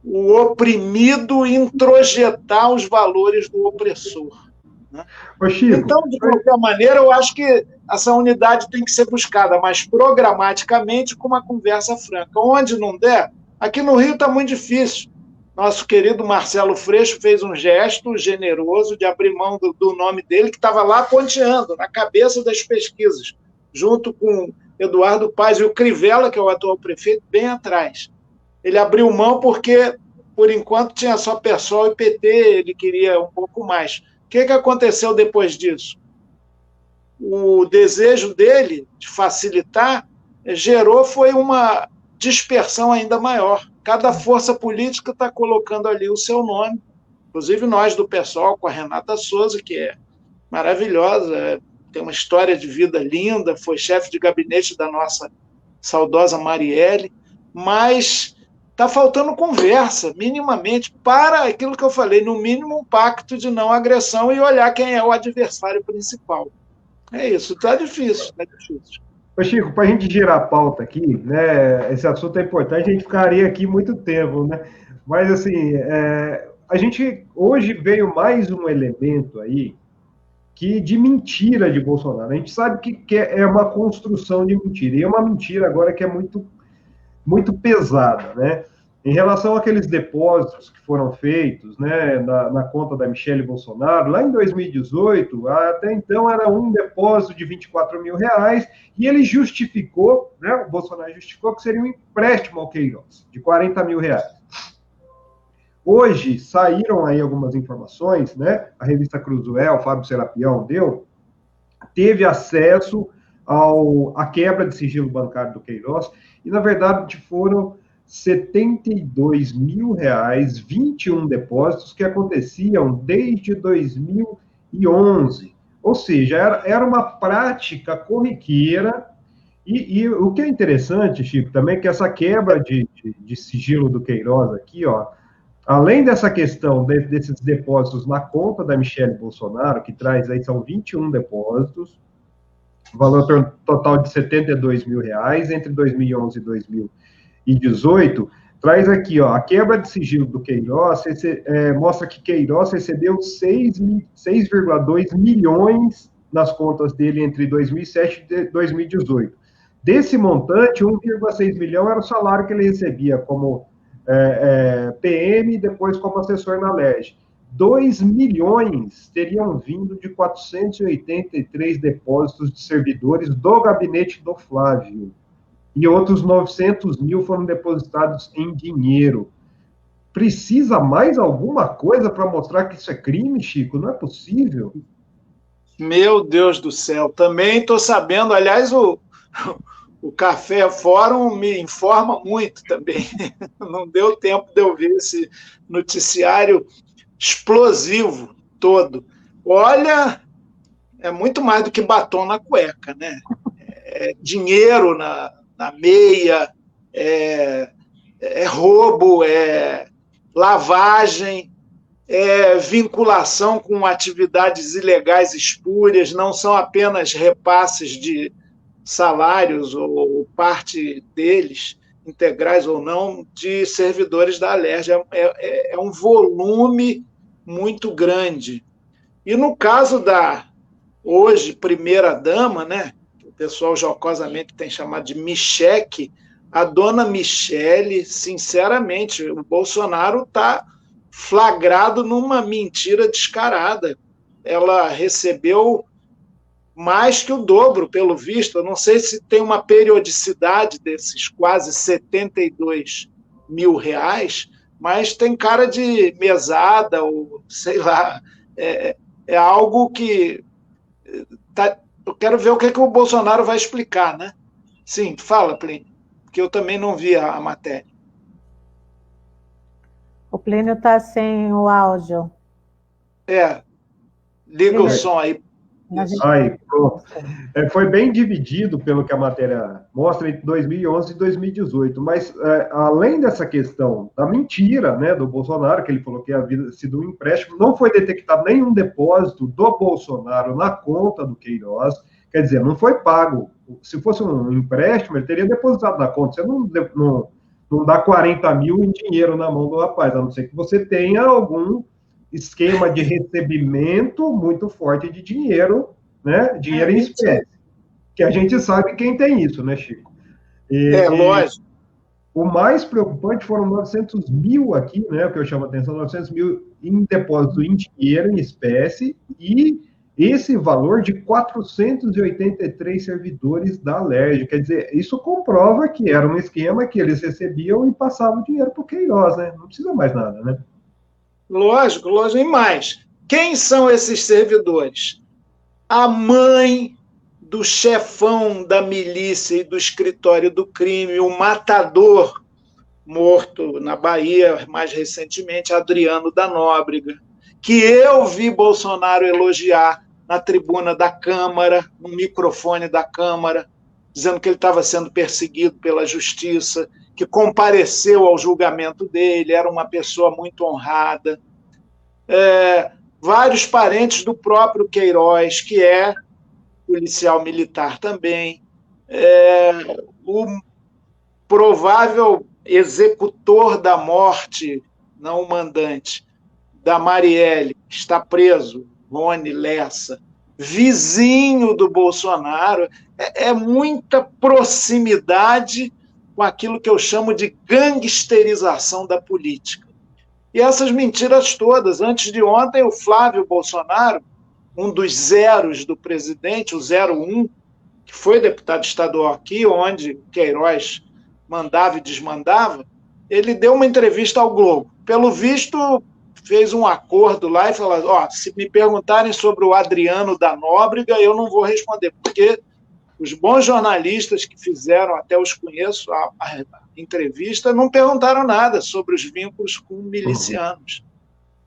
o oprimido introjetar os valores do opressor. Né? Ô, Chico, então, de qualquer maneira, eu acho que essa unidade tem que ser buscada, mas programaticamente com uma conversa franca. Onde não der, aqui no Rio está muito difícil. Nosso querido Marcelo Freixo fez um gesto generoso de abrir mão do nome dele, que estava lá ponteando, na cabeça das pesquisas, junto com Eduardo Paes e o Crivella, que é o atual prefeito, bem atrás. Ele abriu mão porque, por enquanto, tinha só PSOL e PT, ele queria um pouco mais. O que aconteceu depois disso? O desejo dele de facilitar foi uma dispersão ainda maior. Cada força política está colocando ali o seu nome, inclusive nós do PSOL, com a Renata Souza, que é maravilhosa, tem uma história de vida linda, foi chefe de gabinete da nossa saudosa Marielle, mas está faltando conversa, minimamente, para aquilo que eu falei, no mínimo um pacto de não agressão e olhar quem é o adversário principal. É isso, está difícil, está difícil. Ô Chico, para a gente girar a pauta aqui, né, esse assunto é importante, a gente ficaria aqui muito tempo, né? Mas, assim, a gente hoje veio mais um elemento aí de mentira de Bolsonaro. A gente sabe que é uma construção de mentira, e é uma mentira agora que é muito, muito pesada, né? Em relação àqueles depósitos que foram feitos, né, na conta da Michele Bolsonaro, lá em 2018, até então era um depósito de R$24 mil, e ele justificou, né, o Bolsonaro justificou que seria um empréstimo ao Queiroz, de R$40 mil. Hoje, saíram aí algumas informações, né, a revista Cruzoé, o Fábio Serapião teve acesso à quebra de sigilo bancário do Queiroz, e, na verdade, foram R$72 mil, 21 depósitos que aconteciam desde 2011. Ou seja, era uma prática corriqueira, e o que é interessante, Chico, também é que essa quebra de sigilo do Queiroz aqui, ó, além dessa questão desses depósitos na conta da Michele Bolsonaro, que traz aí, são 21 depósitos, valor total de R$72 mil entre 2011 e 2018, traz aqui, ó, a quebra de sigilo do Queiroz, mostra que Queiroz recebeu 6,2 milhões nas contas dele entre 2007 e 2018. Desse montante, 1,6 milhão era o salário que ele recebia como PM e depois como assessor na LERJ. 2 milhões teriam vindo de 483 depósitos de servidores do gabinete do Flávio. E outros 900 mil foram depositados em dinheiro. Precisa mais alguma coisa para mostrar que isso é crime, Chico? Não é possível. Meu Deus do céu. Também estou sabendo, aliás, o Café Fórum me informa muito também. Não deu tempo de eu ver esse noticiário explosivo todo. Olha, é muito mais do que batom na cueca, né? É dinheiro na meia, é roubo, é lavagem, é vinculação com atividades ilegais espúrias, não são apenas repasses de salários ou parte deles, integrais ou não, de servidores da LERJ. É um volume muito grande. E no caso da, hoje, primeira-dama, né, que o pessoal jocosamente tem chamado de Micheque, a dona Michele, sinceramente, o Bolsonaro está flagrado numa mentira descarada. Ela recebeu mais que o dobro, pelo visto. Eu não sei se tem uma periodicidade desses quase R$72 mil, mas tem cara de mesada, ou sei lá, é algo que... eu quero ver o que o Bolsonaro vai explicar, né? Sim, fala, Plínio, porque eu também não vi a matéria. O Plínio está sem o áudio. Liga o som aí. Aí, foi bem dividido, pelo que a matéria mostra, entre 2011 e 2018, mas além dessa questão da mentira, né, do Bolsonaro, que ele falou que havia sido um empréstimo, não foi detectado nenhum depósito do Bolsonaro na conta do Queiroz, quer dizer, não foi pago. Se fosse um empréstimo, ele teria depositado na conta. Você não dá 40 mil em dinheiro na mão do rapaz, a não ser que você tenha algum esquema de recebimento muito forte de dinheiro, né? Dinheiro em espécie. Que a gente sabe quem tem isso, né, Chico? Lógico. O mais preocupante foram 900 mil aqui, né? O que eu chamo a atenção, 900 mil em depósito em dinheiro, em espécie, e esse valor de 483 servidores da LERJ. Quer dizer, isso comprova que era um esquema que eles recebiam e passavam o dinheiro para o Queiroz, né? Não precisa mais nada, né? Lógico, e mais. Quem são esses servidores? A mãe do chefão da milícia e do escritório do crime, o matador morto na Bahia, mais recentemente, Adriano da Nóbrega, que eu vi Bolsonaro elogiar na tribuna da Câmara, no microfone da Câmara, dizendo que ele estava sendo perseguido pela justiça, que compareceu ao julgamento dele, era uma pessoa muito honrada. Vários parentes do próprio Queiroz, que é policial militar também, o provável executor da morte, não o mandante, da Marielle, está preso, Rony Lessa, vizinho do Bolsonaro, é muita proximidade com aquilo que eu chamo de gangsterização da política. E essas mentiras todas. Antes de ontem, o Flávio Bolsonaro, um dos zeros do presidente, o 01, que foi deputado estadual aqui, onde Queiroz mandava e desmandava, ele deu uma entrevista ao Globo. Pelo visto, fez um acordo lá e falou, se me perguntarem sobre o Adriano da Nóbrega, eu não vou responder, porque os bons jornalistas que fizeram, até os conheço, a entrevista, não perguntaram nada sobre os vínculos com milicianos.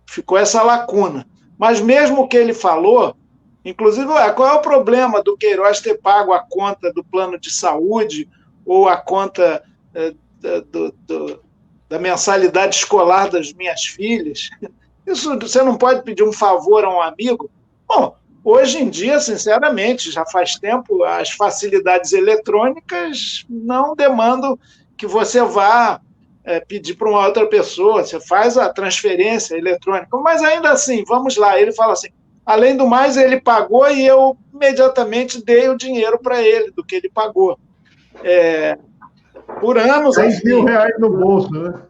Ficou essa lacuna. Mas mesmo o que ele falou, inclusive, qual é o problema do Queiroz ter pago a conta do plano de saúde ou a conta da mensalidade escolar das minhas filhas? Isso você não pode pedir um favor a um amigo? Bom, hoje em dia, sinceramente, já faz tempo, as facilidades eletrônicas não demandam que você vá pedir para uma outra pessoa, você faz a transferência eletrônica, mas ainda assim, vamos lá, ele fala assim, além do mais, ele pagou e eu imediatamente dei o dinheiro para ele, do que ele pagou. Por anos... 10 mil reais no bolso, né?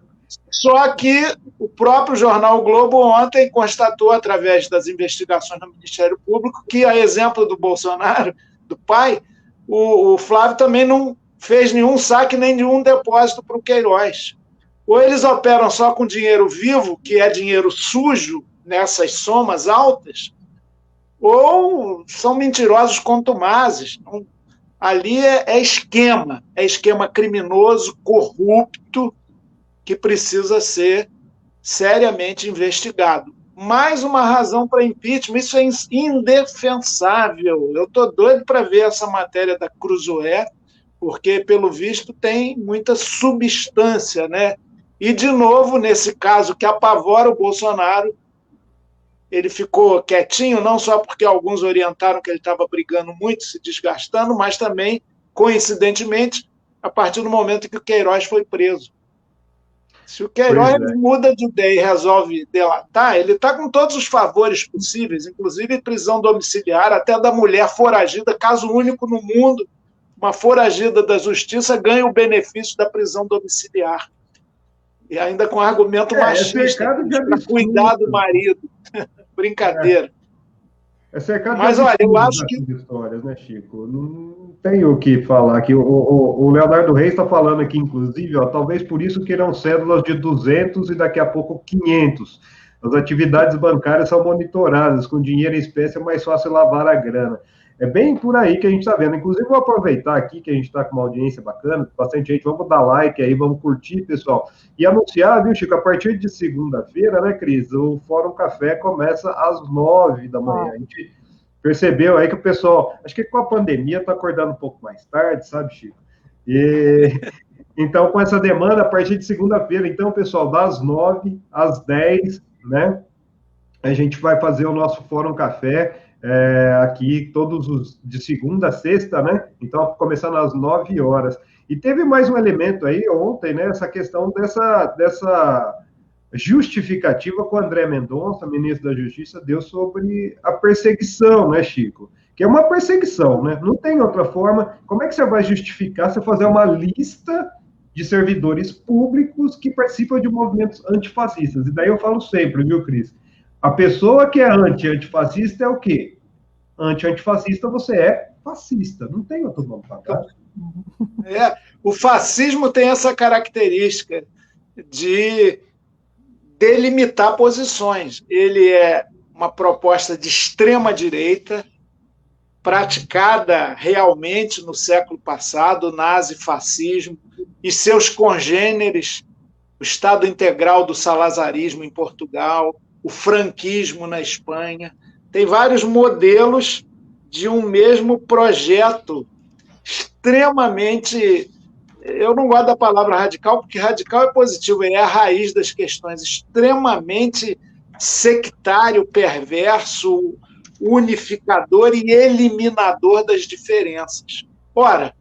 Só que o próprio jornal o Globo ontem constatou, através das investigações do Ministério Público, que, a exemplo do Bolsonaro, do pai, o Flávio também não fez nenhum saque nem nenhum depósito para o Queiroz. Ou eles operam só com dinheiro vivo, que é dinheiro sujo, nessas somas altas, ou são mentirosos contumazes. Ali é esquema criminoso, corrupto, que precisa ser seriamente investigado. Mais uma razão para impeachment, isso é indefensável. Eu estou doido para ver essa matéria da Cruzoé, porque, pelo visto, tem muita substância, né? E, de novo, nesse caso que apavora o Bolsonaro, ele ficou quietinho, não só porque alguns orientaram que ele estava brigando muito, se desgastando, mas também, coincidentemente, a partir do momento em que o Queiroz foi preso. Se o Queiroz muda de ideia e resolve delatar, ele está com todos os favores possíveis, inclusive prisão domiciliar, até da mulher foragida, caso único no mundo, uma foragida da justiça ganha o benefício da prisão domiciliar. E ainda com argumento machista, para cuidar do marido. Brincadeira. Mas, olha, eu acho que... histórias, né, Chico? Não tenho o que falar aqui. O Leonardo Reis está falando aqui, inclusive, talvez por isso queiram cédulas de 200 e daqui a pouco 500. As atividades bancárias são monitoradas, com dinheiro em espécie é mais fácil lavar a grana. É bem por aí que a gente está vendo. Inclusive, vou aproveitar aqui que a gente está com uma audiência bacana, bastante gente, vamos dar like aí, vamos curtir, pessoal. E anunciar, viu, Chico, a partir de segunda-feira, né, Cris, o Fórum Café começa às 9 da manhã. A gente percebeu aí que o pessoal, acho que com a pandemia, está acordando um pouco mais tarde, sabe, Chico? Então, com essa demanda, a partir de segunda-feira, então, pessoal, das 9 às 10, né, a gente vai fazer o nosso Fórum Café, aqui todos os de segunda a sexta, né? Então, começando às 9 horas. E teve mais um elemento aí ontem, né? Essa questão dessa justificativa que o André Mendonça, ministro da Justiça, deu sobre a perseguição, né, Chico? Que é uma perseguição, né? Não tem outra forma. Como é que você vai justificar você fazer uma lista de servidores públicos que participam de movimentos antifascistas? E daí eu falo sempre, viu, Cris? A pessoa que é antifascista é o quê? Antifascista, você é fascista. Não tem outro nome para cá. O fascismo tem essa característica de delimitar posições. Ele é uma proposta de extrema-direita, praticada realmente no século passado, o nazifascismo e seus congêneres, o Estado integral do salazarismo em Portugal, o franquismo na Espanha. Tem vários modelos de um mesmo projeto extremamente... Eu não gosto da palavra radical, porque radical é positivo, é a raiz das questões, extremamente sectário, perverso, unificador e eliminador das diferenças. Ora,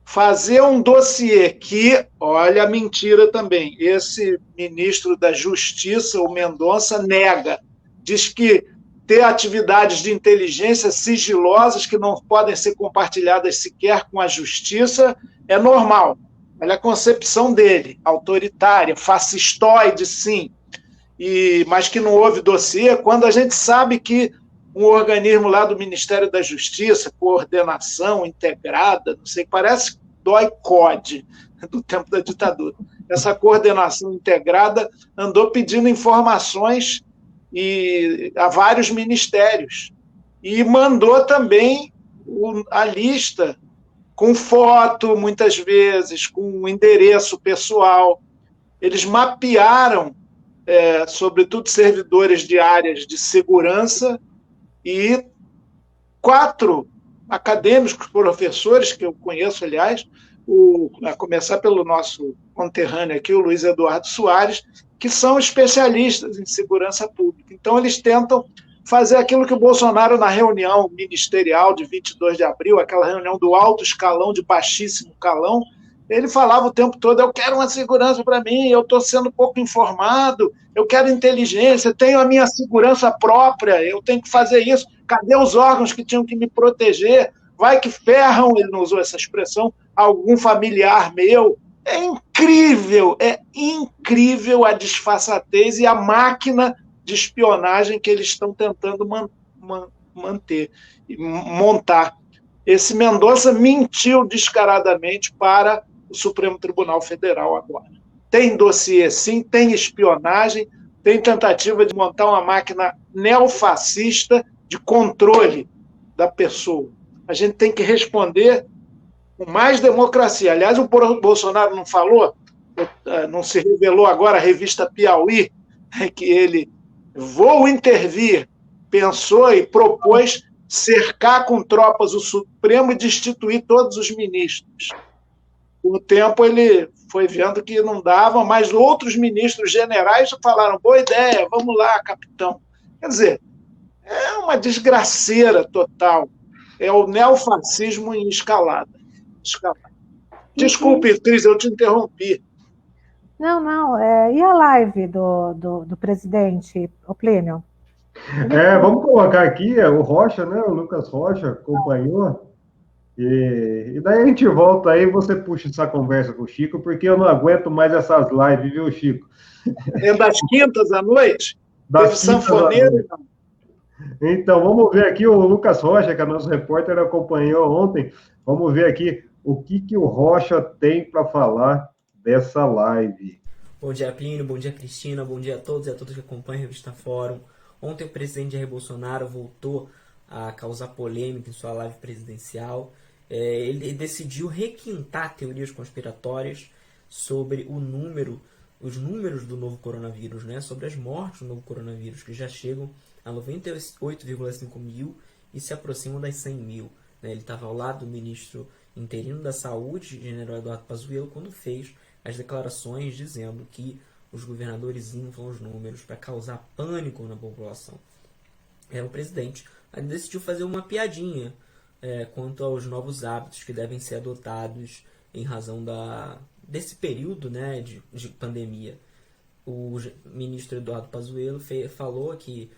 fazer um dossiê que, olha a mentira também, esse ministro da Justiça, o Mendonça, nega, diz que ter atividades de inteligência sigilosas que não podem ser compartilhadas sequer com a justiça, é normal. Olha a concepção dele, autoritária, fascistoide, sim, mas que não houve dossiê, quando a gente sabe que um organismo lá do Ministério da Justiça, coordenação integrada, não sei, parece DOI-CODE, do tempo da ditadura. Essa coordenação integrada andou pedindo informações a vários ministérios e mandou também a lista com foto, muitas vezes, com endereço pessoal. Eles mapearam, sobretudo, servidores de áreas de segurança e 4 acadêmicos, professores, que eu conheço, aliás, a começar pelo nosso conterrâneo aqui, o Luiz Eduardo Soares, que são especialistas em segurança pública. Então, eles tentam fazer aquilo que o Bolsonaro, na reunião ministerial de 22 de abril, aquela reunião do alto escalão, de baixíssimo calão, ele falava o tempo todo, eu quero uma segurança para mim, eu estou sendo pouco informado, eu quero inteligência, tenho a minha segurança própria, eu tenho que fazer isso, cadê os órgãos que tinham que me proteger? Vai que ferram, ele não usou essa expressão, algum familiar meu. É incrível a disfarçatez e a máquina de espionagem que eles estão tentando montar. Esse Mendonça mentiu descaradamente para o Supremo Tribunal Federal agora. Tem dossiê, sim, tem espionagem, tem tentativa de montar uma máquina neofascista de controle da pessoa. A gente tem que responder com mais democracia. Aliás, o Bolsonaro não falou, não se revelou agora a revista Piauí, que ele vou intervir, pensou e propôs cercar com tropas o Supremo e destituir todos os ministros. Com o tempo, ele foi vendo que não dava, mas outros ministros generais falaram, boa ideia, vamos lá, capitão. Quer dizer, é uma desgraceira total. É o neofascismo em escalada. Desculpe, Cris, eu te interrompi. Não. E a live do presidente, o Plínio? Vamos colocar aqui o Rocha, né? O Lucas Rocha acompanhou. E daí a gente volta aí, você puxa essa conversa com o Chico, porque eu não aguento mais essas lives, viu, Chico? É das quintas à noite? Das Teve sanfoneiro? Então, vamos ver aqui, o Lucas Rocha, que é nosso repórter, acompanhou ontem. Vamos ver aqui o que o Rocha tem para falar dessa live. Bom dia, Plínio, bom dia, Cristina, bom dia a todos e a todas que acompanham a Revista Fórum. Ontem o presidente Jair Bolsonaro voltou a causar polêmica em sua live presidencial. Ele decidiu requintar teorias conspiratórias sobre os números do novo coronavírus, né? Sobre as mortes do novo coronavírus, que já chegam a 98,5 mil e se aproximam das 100 mil. Né? Ele estava ao lado do ministro interino da Saúde, general Eduardo Pazuello, quando fez as declarações dizendo que os governadores inflam os números para causar pânico na população. O presidente decidiu fazer uma piadinha quanto aos novos hábitos que devem ser adotados em razão desse período, né, de pandemia. O ministro Eduardo Pazuello falou que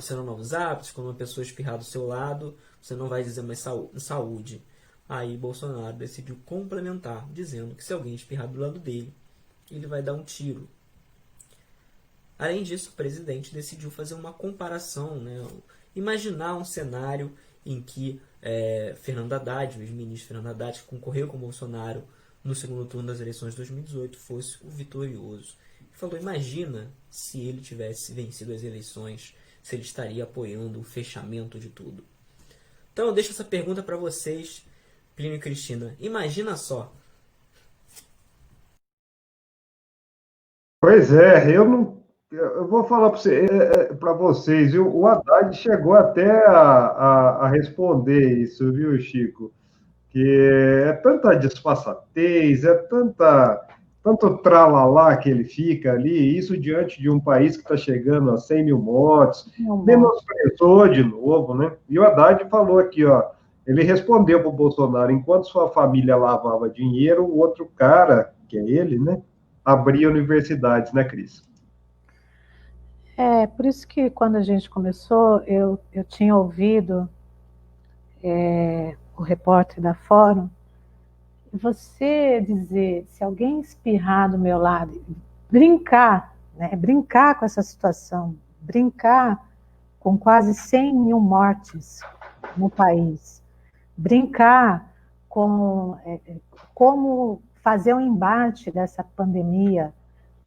serão novos hábitos, quando uma pessoa espirrar do seu lado, você não vai dizer mais saúde. Aí Bolsonaro decidiu complementar, dizendo que se alguém espirrar do lado dele, ele vai dar um tiro. Além disso, o presidente decidiu fazer uma comparação, né? Imaginar um cenário em que Fernando Haddad, o ex-ministro Fernando Haddad, que concorreu com Bolsonaro no segundo turno das eleições de 2018, fosse o vitorioso. Ele falou, imagina se ele tivesse vencido as eleições, se ele estaria apoiando o fechamento de tudo. Então eu deixo essa pergunta para vocês, Plínio e Cristina. Imagina só. Pois é, eu vou falar para vocês, viu? O Haddad chegou até a responder isso, viu, Chico? Que é tanta disfarçatez, tanto tralalá que ele fica ali, isso diante de um país que está chegando a 100 mil mortes, menosprezou de novo, né? E o Haddad falou aqui, ó, ele respondeu para o Bolsonaro, enquanto sua família lavava dinheiro, o outro cara, que é ele, né, abria universidades, né, Cris? Por isso que quando a gente começou, eu tinha ouvido o repórter da Fórum, você dizer, se alguém espirrar do meu lado, brincar, né, brincar com essa situação, brincar com quase 100 mil mortes no país, brincar com como fazer um embate dessa pandemia,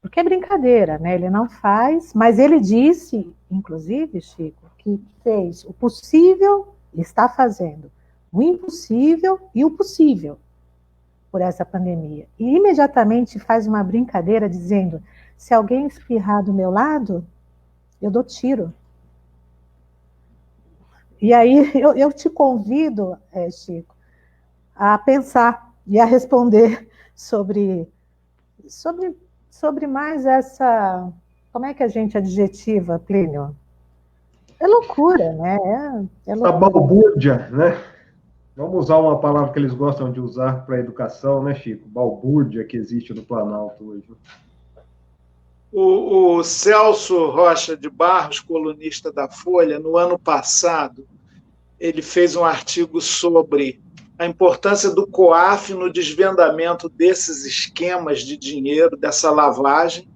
porque é brincadeira, né? Ele não faz, mas ele disse, inclusive, Chico, que fez o possível, está fazendo o impossível e o possível por essa pandemia. E imediatamente faz uma brincadeira dizendo, se alguém espirrar do meu lado, eu dou tiro. E aí eu te convido, Chico, a pensar e a responder sobre mais essa... Como é que a gente adjetiva, Plínio? É loucura, né? É loucura. A balbúrdia, né? Vamos usar uma palavra que eles gostam de usar para a educação, né, Chico? Balbúrdia que existe no Planalto hoje. O Celso Rocha de Barros, colunista da Folha, no ano passado, ele fez um artigo sobre a importância do COAF no desvendamento desses esquemas de dinheiro, dessa lavagem,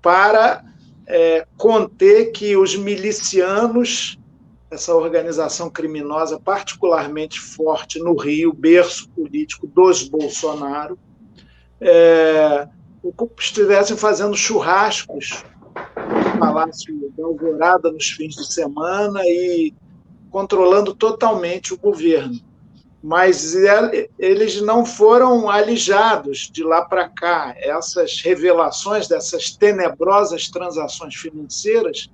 para conter que os milicianos, essa organização criminosa particularmente forte no Rio, berço político dos Bolsonaro, estivessem fazendo churrascos no Palácio da Alvorada nos fins de semana e controlando totalmente o governo. Mas eles não foram alijados de lá para cá. Essas revelações dessas tenebrosas transações financeiras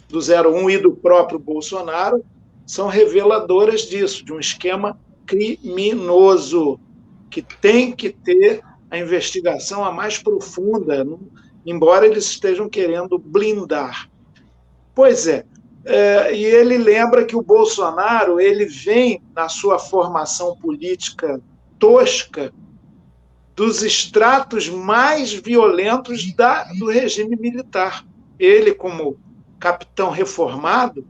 do 01 e do próprio Bolsonaro são reveladoras disso, de um esquema criminoso que tem que ter a investigação a mais profunda, embora eles estejam querendo blindar. Pois é, e ele lembra que o Bolsonaro ele vem, na sua formação política tosca, dos estratos mais violentos do regime militar. Ele, como capitão reformado,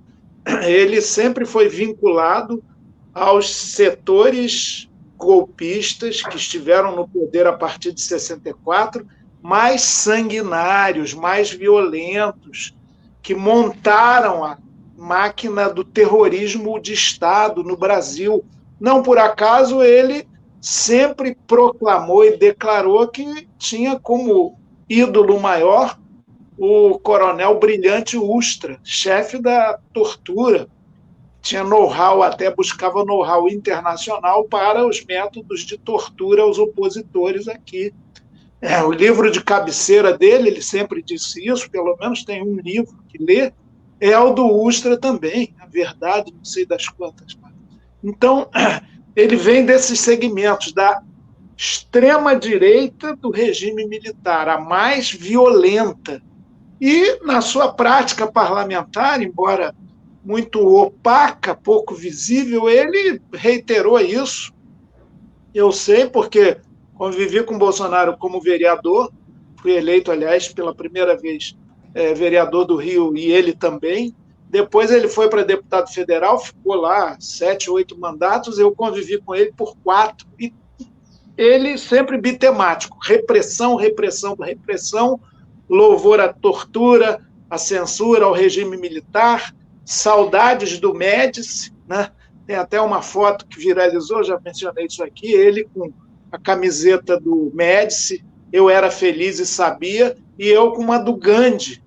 ele sempre foi vinculado aos setores golpistas que estiveram no poder a partir de 64, mais sanguinários, mais violentos, que montaram a máquina do terrorismo de Estado no Brasil. Não por acaso ele sempre proclamou e declarou que tinha como ídolo maior o coronel Brilhante Ustra, chefe da tortura. Tinha know-how, até buscava know-how internacional para os métodos de tortura aos opositores aqui. O livro de cabeceira dele, ele sempre disse isso, pelo menos tem um livro que lê, é o do Ustra também, A Verdade, não sei das quantas. Então, ele vem desses segmentos da extrema-direita do regime militar, a mais violenta. E, na sua prática parlamentar, embora muito opaca, pouco visível, ele reiterou isso. Eu sei, porque convivi com o Bolsonaro como vereador, fui eleito, aliás, pela primeira vez vereador do Rio, e ele também. Depois ele foi para deputado federal, ficou lá 7, 8 mandatos, eu convivi com ele por 4, e ele sempre bitemático, repressão, repressão, repressão, louvor à tortura, à censura, ao regime militar, saudades do Médici, né? Tem até uma foto que viralizou, já mencionei isso aqui, ele com a camiseta do Médici, Eu Era Feliz e Sabia, e eu com uma do Gandhi.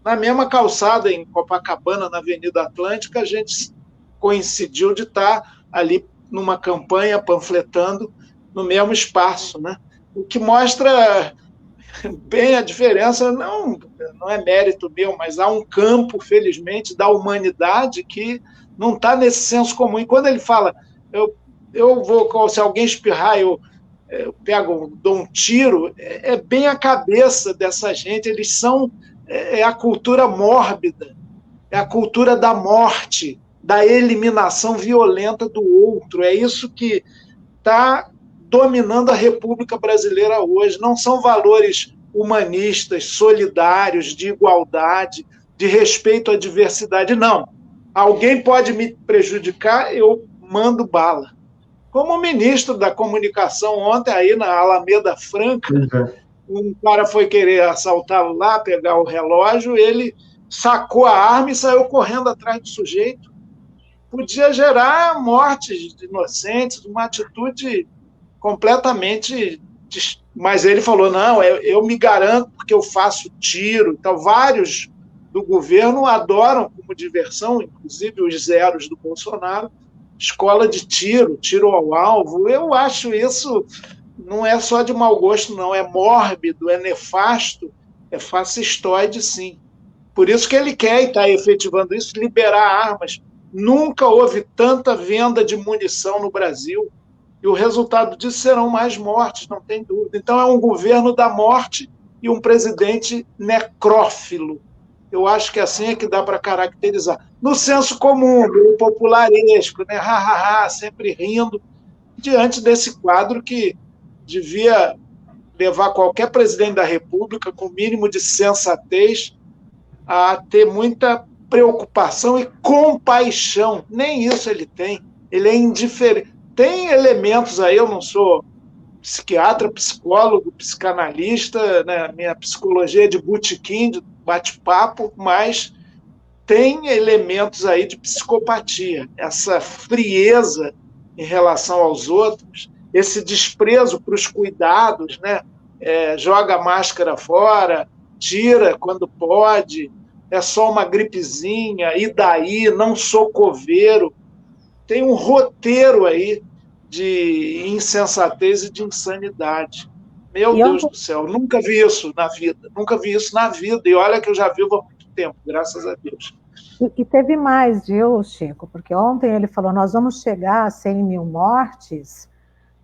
Na mesma calçada, em Copacabana, na Avenida Atlântica, a gente coincidiu de estar ali numa campanha, panfletando, no mesmo espaço, né? O que mostra bem a diferença, não é mérito meu, mas há um campo, felizmente, da humanidade que não está nesse senso comum. E quando ele fala, eu vou, se alguém espirrar, eu pego, dou um tiro, é bem a cabeça dessa gente, eles são a cultura mórbida, é a cultura da morte, da eliminação violenta do outro, é isso que está dominando a República Brasileira hoje. Não são valores humanistas, solidários, de igualdade, de respeito à diversidade. Não. Alguém pode me prejudicar, eu mando bala. Como o ministro da Comunicação ontem, aí na Alameda Franca, um cara foi querer assaltá-lo lá, pegar o relógio, ele sacou a arma e saiu correndo atrás do sujeito. Podia gerar mortes de inocentes, uma atitude completamente... Mas ele falou, não, eu me garanto porque eu faço tiro. Então, vários do governo adoram como diversão, inclusive os zeros do Bolsonaro, escola de tiro ao alvo. Eu acho isso não é só de mau gosto, não. É mórbido, é nefasto, é fascistoide, sim. Por isso que ele quer, e está efetivando isso, liberar armas. Nunca houve tanta venda de munição no Brasil. E o resultado disso serão mais mortes, não tem dúvida. Então é um governo da morte e um presidente necrófilo. Eu acho que assim é que dá para caracterizar. No senso comum, o popularesco, né? Sempre rindo, diante desse quadro que devia levar qualquer presidente da República, com o mínimo de sensatez, a ter muita preocupação e compaixão. Nem isso ele tem. Ele é indiferente. Tem elementos aí, eu não sou psiquiatra, psicólogo, psicanalista, né? Minha psicologia é de botequim, de bate-papo, mas tem elementos aí de psicopatia, essa frieza em relação aos outros, esse desprezo para os cuidados, né? Joga a máscara fora, tira quando pode, é só uma gripezinha, e daí, não sou coveiro. Tem um roteiro aí de insensatez e de insanidade. Meu Deus do céu, nunca vi isso na vida, e olha que eu já vivo há muito tempo, graças a Deus. E teve mais, viu, Chico? Porque ontem ele falou, nós vamos chegar a 100 mil mortes,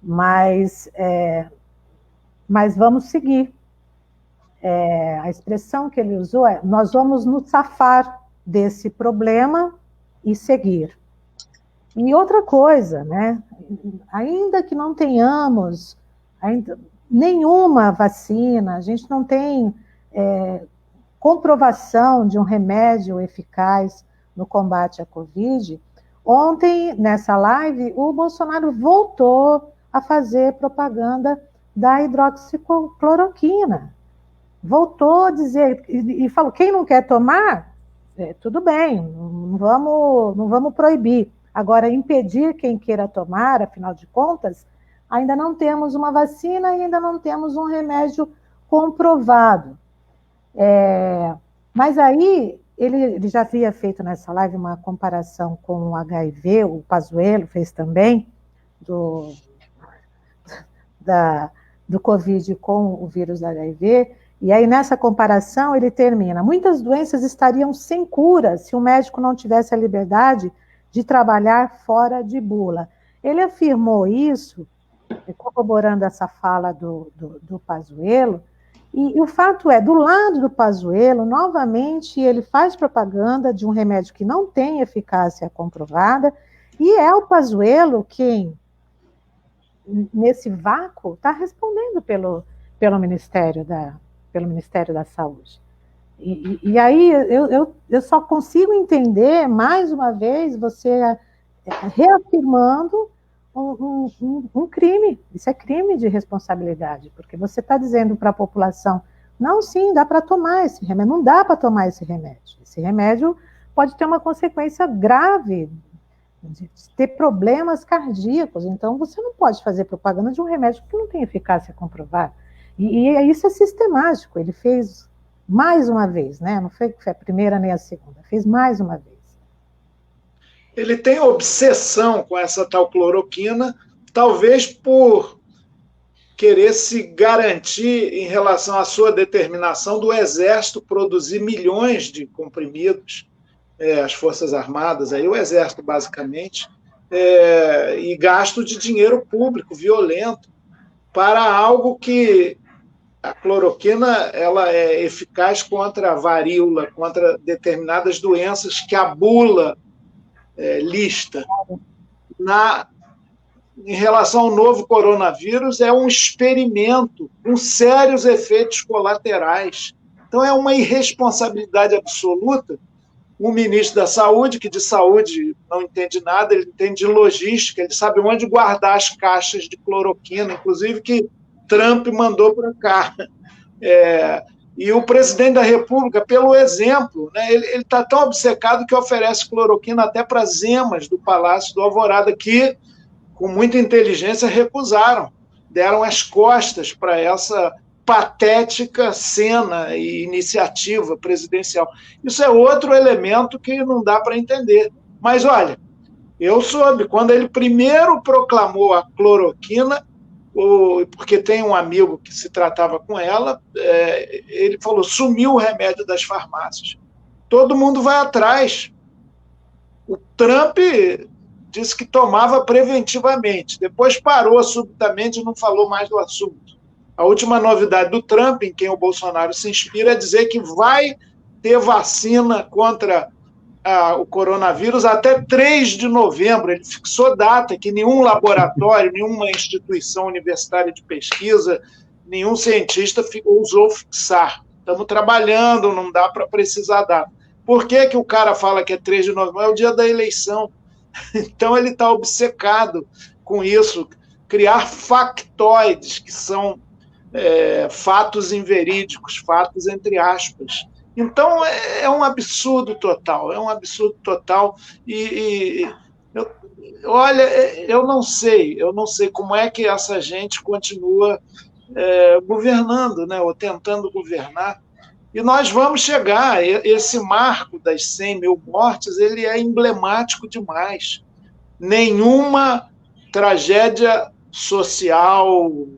mas vamos seguir. A expressão que ele usou é, nós vamos nos safar desse problema e seguir. E outra coisa, né? Ainda que não tenhamos nenhuma vacina, a gente não tem comprovação de um remédio eficaz no combate à Covid. Ontem, nessa live, o Bolsonaro voltou a fazer propaganda da hidroxicloroquina. Voltou a dizer, e falou, quem não quer tomar, tudo bem, não vamos proibir. Agora, impedir quem queira tomar, afinal de contas, ainda não temos uma vacina e ainda não temos um remédio comprovado. Mas aí, ele já havia feito nessa live uma comparação com o HIV, o Pazuello fez também, do Covid com o vírus da HIV, e aí nessa comparação ele termina, muitas doenças estariam sem cura se o médico não tivesse a liberdade de trabalhar fora de bula. Ele afirmou isso, corroborando essa fala do Pazuello, e o fato é, do lado do Pazuello, novamente, ele faz propaganda de um remédio que não tem eficácia comprovada, e é o Pazuello quem, nesse vácuo, está respondendo pelo Ministério da Saúde. E aí eu só consigo entender, mais uma vez, você reafirmando um crime. Isso é crime de responsabilidade, porque você está dizendo para a população, não, sim, dá para tomar esse remédio, não dá para tomar esse remédio. Esse remédio pode ter uma consequência grave, de ter problemas cardíacos, então você não pode fazer propaganda de um remédio que não tem eficácia comprovada. E isso é sistemático, ele fez mais uma vez, né? Não foi a primeira nem a segunda, fez mais uma vez. Ele tem obsessão com essa tal cloroquina, talvez por querer se garantir em relação à sua determinação do Exército produzir milhões de comprimidos, as Forças Armadas, aí o Exército basicamente, e gasto de dinheiro público violento para algo que a cloroquina ela é eficaz contra a varíola, contra determinadas doenças que a bula lista. Em relação ao novo coronavírus, é um experimento com sérios efeitos colaterais. Então, é uma irresponsabilidade absoluta. Um ministro da Saúde, que de saúde não entende nada, ele entende de logística, ele sabe onde guardar as caixas de cloroquina, inclusive que Trump mandou para cá. E o presidente da República, pelo exemplo, né, ele está tão obcecado que oferece cloroquina até para as emas do Palácio do Alvorada, que, com muita inteligência, recusaram, deram as costas para essa patética cena e iniciativa presidencial. Isso é outro elemento que não dá para entender. Mas, olha, eu soube, quando ele primeiro proclamou a cloroquina, porque tem um amigo que se tratava com ela, ele falou, sumiu o remédio das farmácias. Todo mundo vai atrás. O Trump disse que tomava preventivamente, depois parou subitamente e não falou mais do assunto. A última novidade do Trump, em quem o Bolsonaro se inspira, é dizer que vai ter vacina contra o coronavírus até 3 de novembro. Ele fixou data que nenhum laboratório, nenhuma instituição universitária de pesquisa, nenhum cientista ousou fixar. Estamos trabalhando, não dá para precisar data. Por que o cara fala que é 3 de novembro? É o dia da eleição. Então ele está obcecado com isso, criar factoides, que são fatos inverídicos, fatos entre aspas. Então, é um absurdo total, olha, eu não sei como é que essa gente continua governando, né, ou tentando governar, e nós vamos chegar, esse marco das 100 mil mortes, ele é emblemático demais. Nenhuma tragédia social,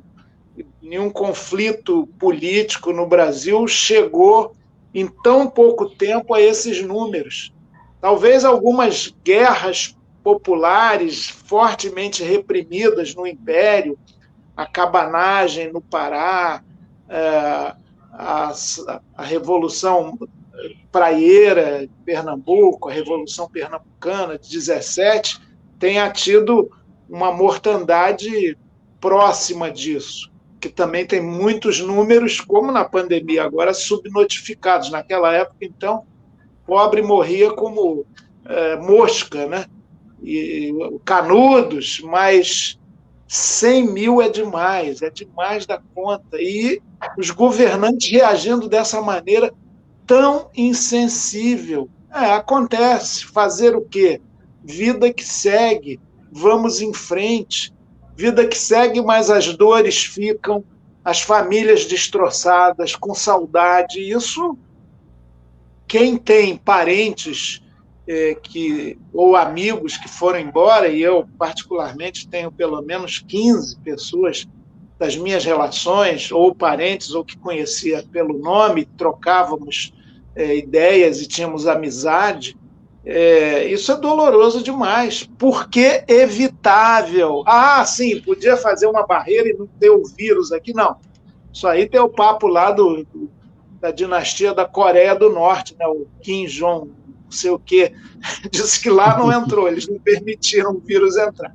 nenhum conflito político no Brasil chegou em tão pouco tempo a esses números. Talvez algumas guerras populares fortemente reprimidas no Império, a cabanagem no Pará, a Revolução Praieira de Pernambuco, a Revolução Pernambucana de 17, tenha tido uma mortandade próxima disso, que também tem muitos números, como na pandemia agora, subnotificados. Naquela época, então, pobre morria como mosca, né? E canudos, mas 100 mil é demais da conta. E os governantes reagindo dessa maneira tão insensível. Acontece, fazer o quê? Vida que segue, vamos em frente. Vida que segue, mas as dores ficam, as famílias destroçadas, com saudade. Isso, quem tem parentes ou amigos que foram embora, e eu particularmente tenho pelo menos 15 pessoas das minhas relações, ou parentes, ou que conhecia pelo nome, trocávamos ideias e tínhamos amizade, isso é doloroso demais, porque evitável. Sim, podia fazer uma barreira e não ter o vírus aqui, não. Isso aí tem o papo lá da dinastia da Coreia do Norte, né? O Kim Jong, não sei o quê, disse que lá não entrou, eles não permitiram o vírus entrar.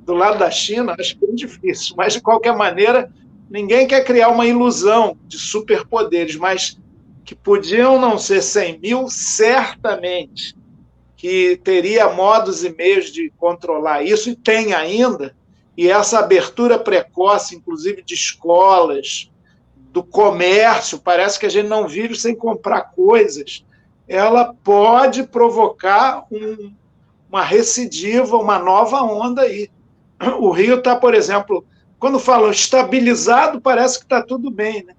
Do lado da China, acho bem difícil, mas, de qualquer maneira, ninguém quer criar uma ilusão de superpoderes, mas que podiam não ser 100 mil, certamente, que teria modos e meios de controlar isso, e tem ainda, e essa abertura precoce, inclusive de escolas, do comércio, parece que a gente não vive sem comprar coisas, ela pode provocar uma recidiva, uma nova onda aí. O Rio está, por exemplo, quando falam estabilizado, parece que está tudo bem, né?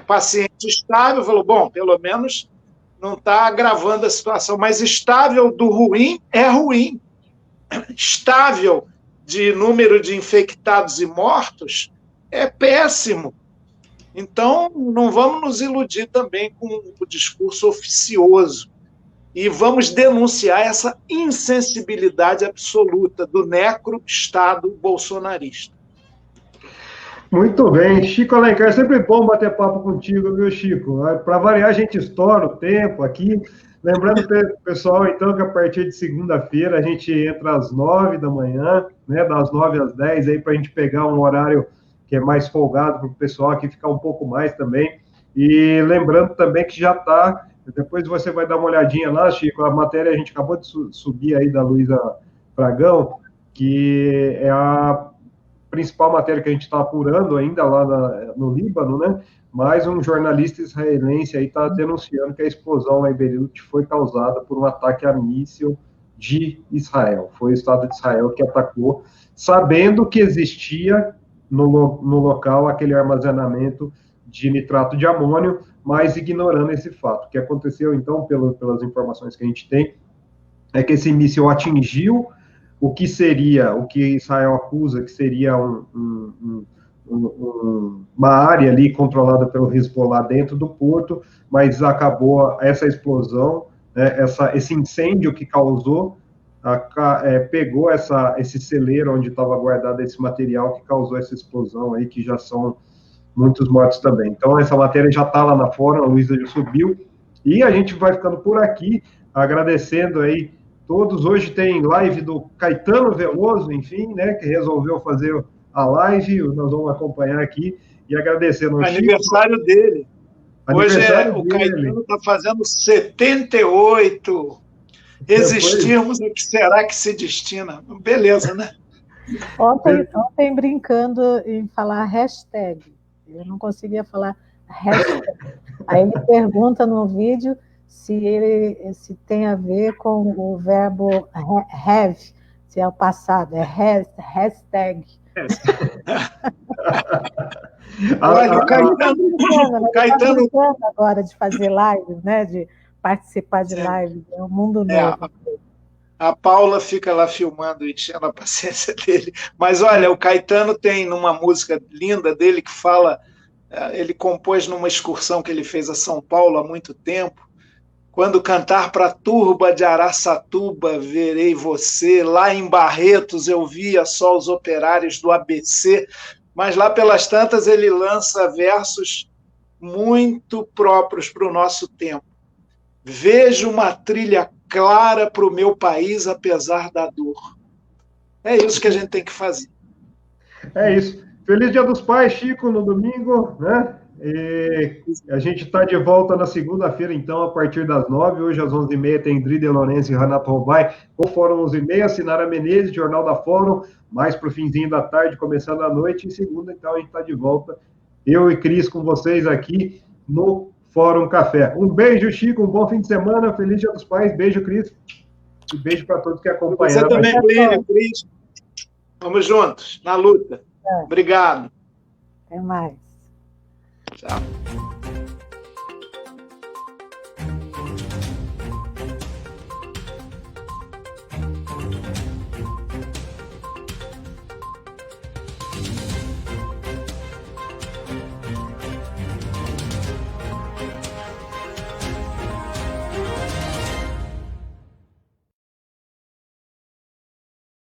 O paciente estável falou, bom, pelo menos não está agravando a situação, mas estável do ruim é ruim. Estável de número de infectados e mortos é péssimo. Então, não vamos nos iludir também com o discurso oficioso e vamos denunciar essa insensibilidade absoluta do necro-estado bolsonarista. Muito bem. Chico Alencar, sempre bom bater papo contigo, viu, Chico? Para variar, a gente estoura o tempo aqui. Lembrando, pessoal, então, que a partir de segunda-feira a gente entra às 9 da manhã, né, das 9 às 10, aí, para a gente pegar um horário que é mais folgado para o pessoal aqui ficar um pouco mais também. E lembrando também que já está, depois você vai dar uma olhadinha lá, Chico, a matéria a gente acabou de subir aí da Luísa Fragão, que é a principal matéria que a gente está apurando ainda lá no Líbano, né? Mas um jornalista israelense aí está denunciando que a explosão em Beirute foi causada por um ataque a míssil de Israel. Foi o Estado de Israel que atacou, sabendo que existia no local aquele armazenamento de nitrato de amônio, mas ignorando esse fato. O que aconteceu, então, pelas informações que a gente tem, é que esse míssil atingiu o que Israel acusa que seria uma área ali controlada pelo Hezbollah dentro do porto, mas acabou essa explosão, né, esse incêndio que causou, pegou esse celeiro onde estava guardado esse material que causou essa explosão aí, que já são muitos mortos também. Então, essa matéria já está lá na fórum, a Luísa já subiu, e a gente vai ficando por aqui, agradecendo aí todos. Hoje tem live do Caetano Veloso, enfim, né, que resolveu fazer a live, nós vamos acompanhar aqui, e agradecendo ao aniversário Chico. Dele. Hoje Aniversário o Caetano está fazendo 78. Existirmos o que será que se destina? Beleza, né? Ontem brincando em falar hashtag. Eu não conseguia falar hashtag. Aí ele pergunta no vídeo se tem a ver com o verbo have, se é o passado, é hashtag. Olha, o Caetano agora de fazer lives, né? De participar de lives, é um mundo novo. A Paula fica lá filmando, enchendo a paciência dele. Mas olha, o Caetano tem numa música linda dele que fala, ele compôs numa excursão que ele fez a São Paulo há muito tempo. Quando cantar para a turba de Araçatuba, verei você. Lá em Barretos eu via só os operários do ABC. Mas lá pelas tantas ele lança versos muito próprios para o nosso tempo. Vejo uma trilha clara para o meu país, apesar da dor. É isso que a gente tem que fazer. É isso. Feliz Dia dos Pais, Chico, no domingo, né? E a gente está de volta na segunda-feira, então, a partir das 9h. Hoje, às 11h30, tem Drida Lourenço e Renato Robai, o Fórum 11h30, Sinara Menezes, Jornal da Fórum, mais para o finzinho da tarde, começando a noite. E segunda, então, a gente está de volta, eu e Cris, com vocês aqui no Fórum Café. Um beijo, Chico, um bom fim de semana, feliz Dia dos Pais, beijo, Cris, e beijo para todos que acompanharam. Você também, Plínio, Cris. Vamos juntos, na luta. Obrigado. Até mais. Tchau.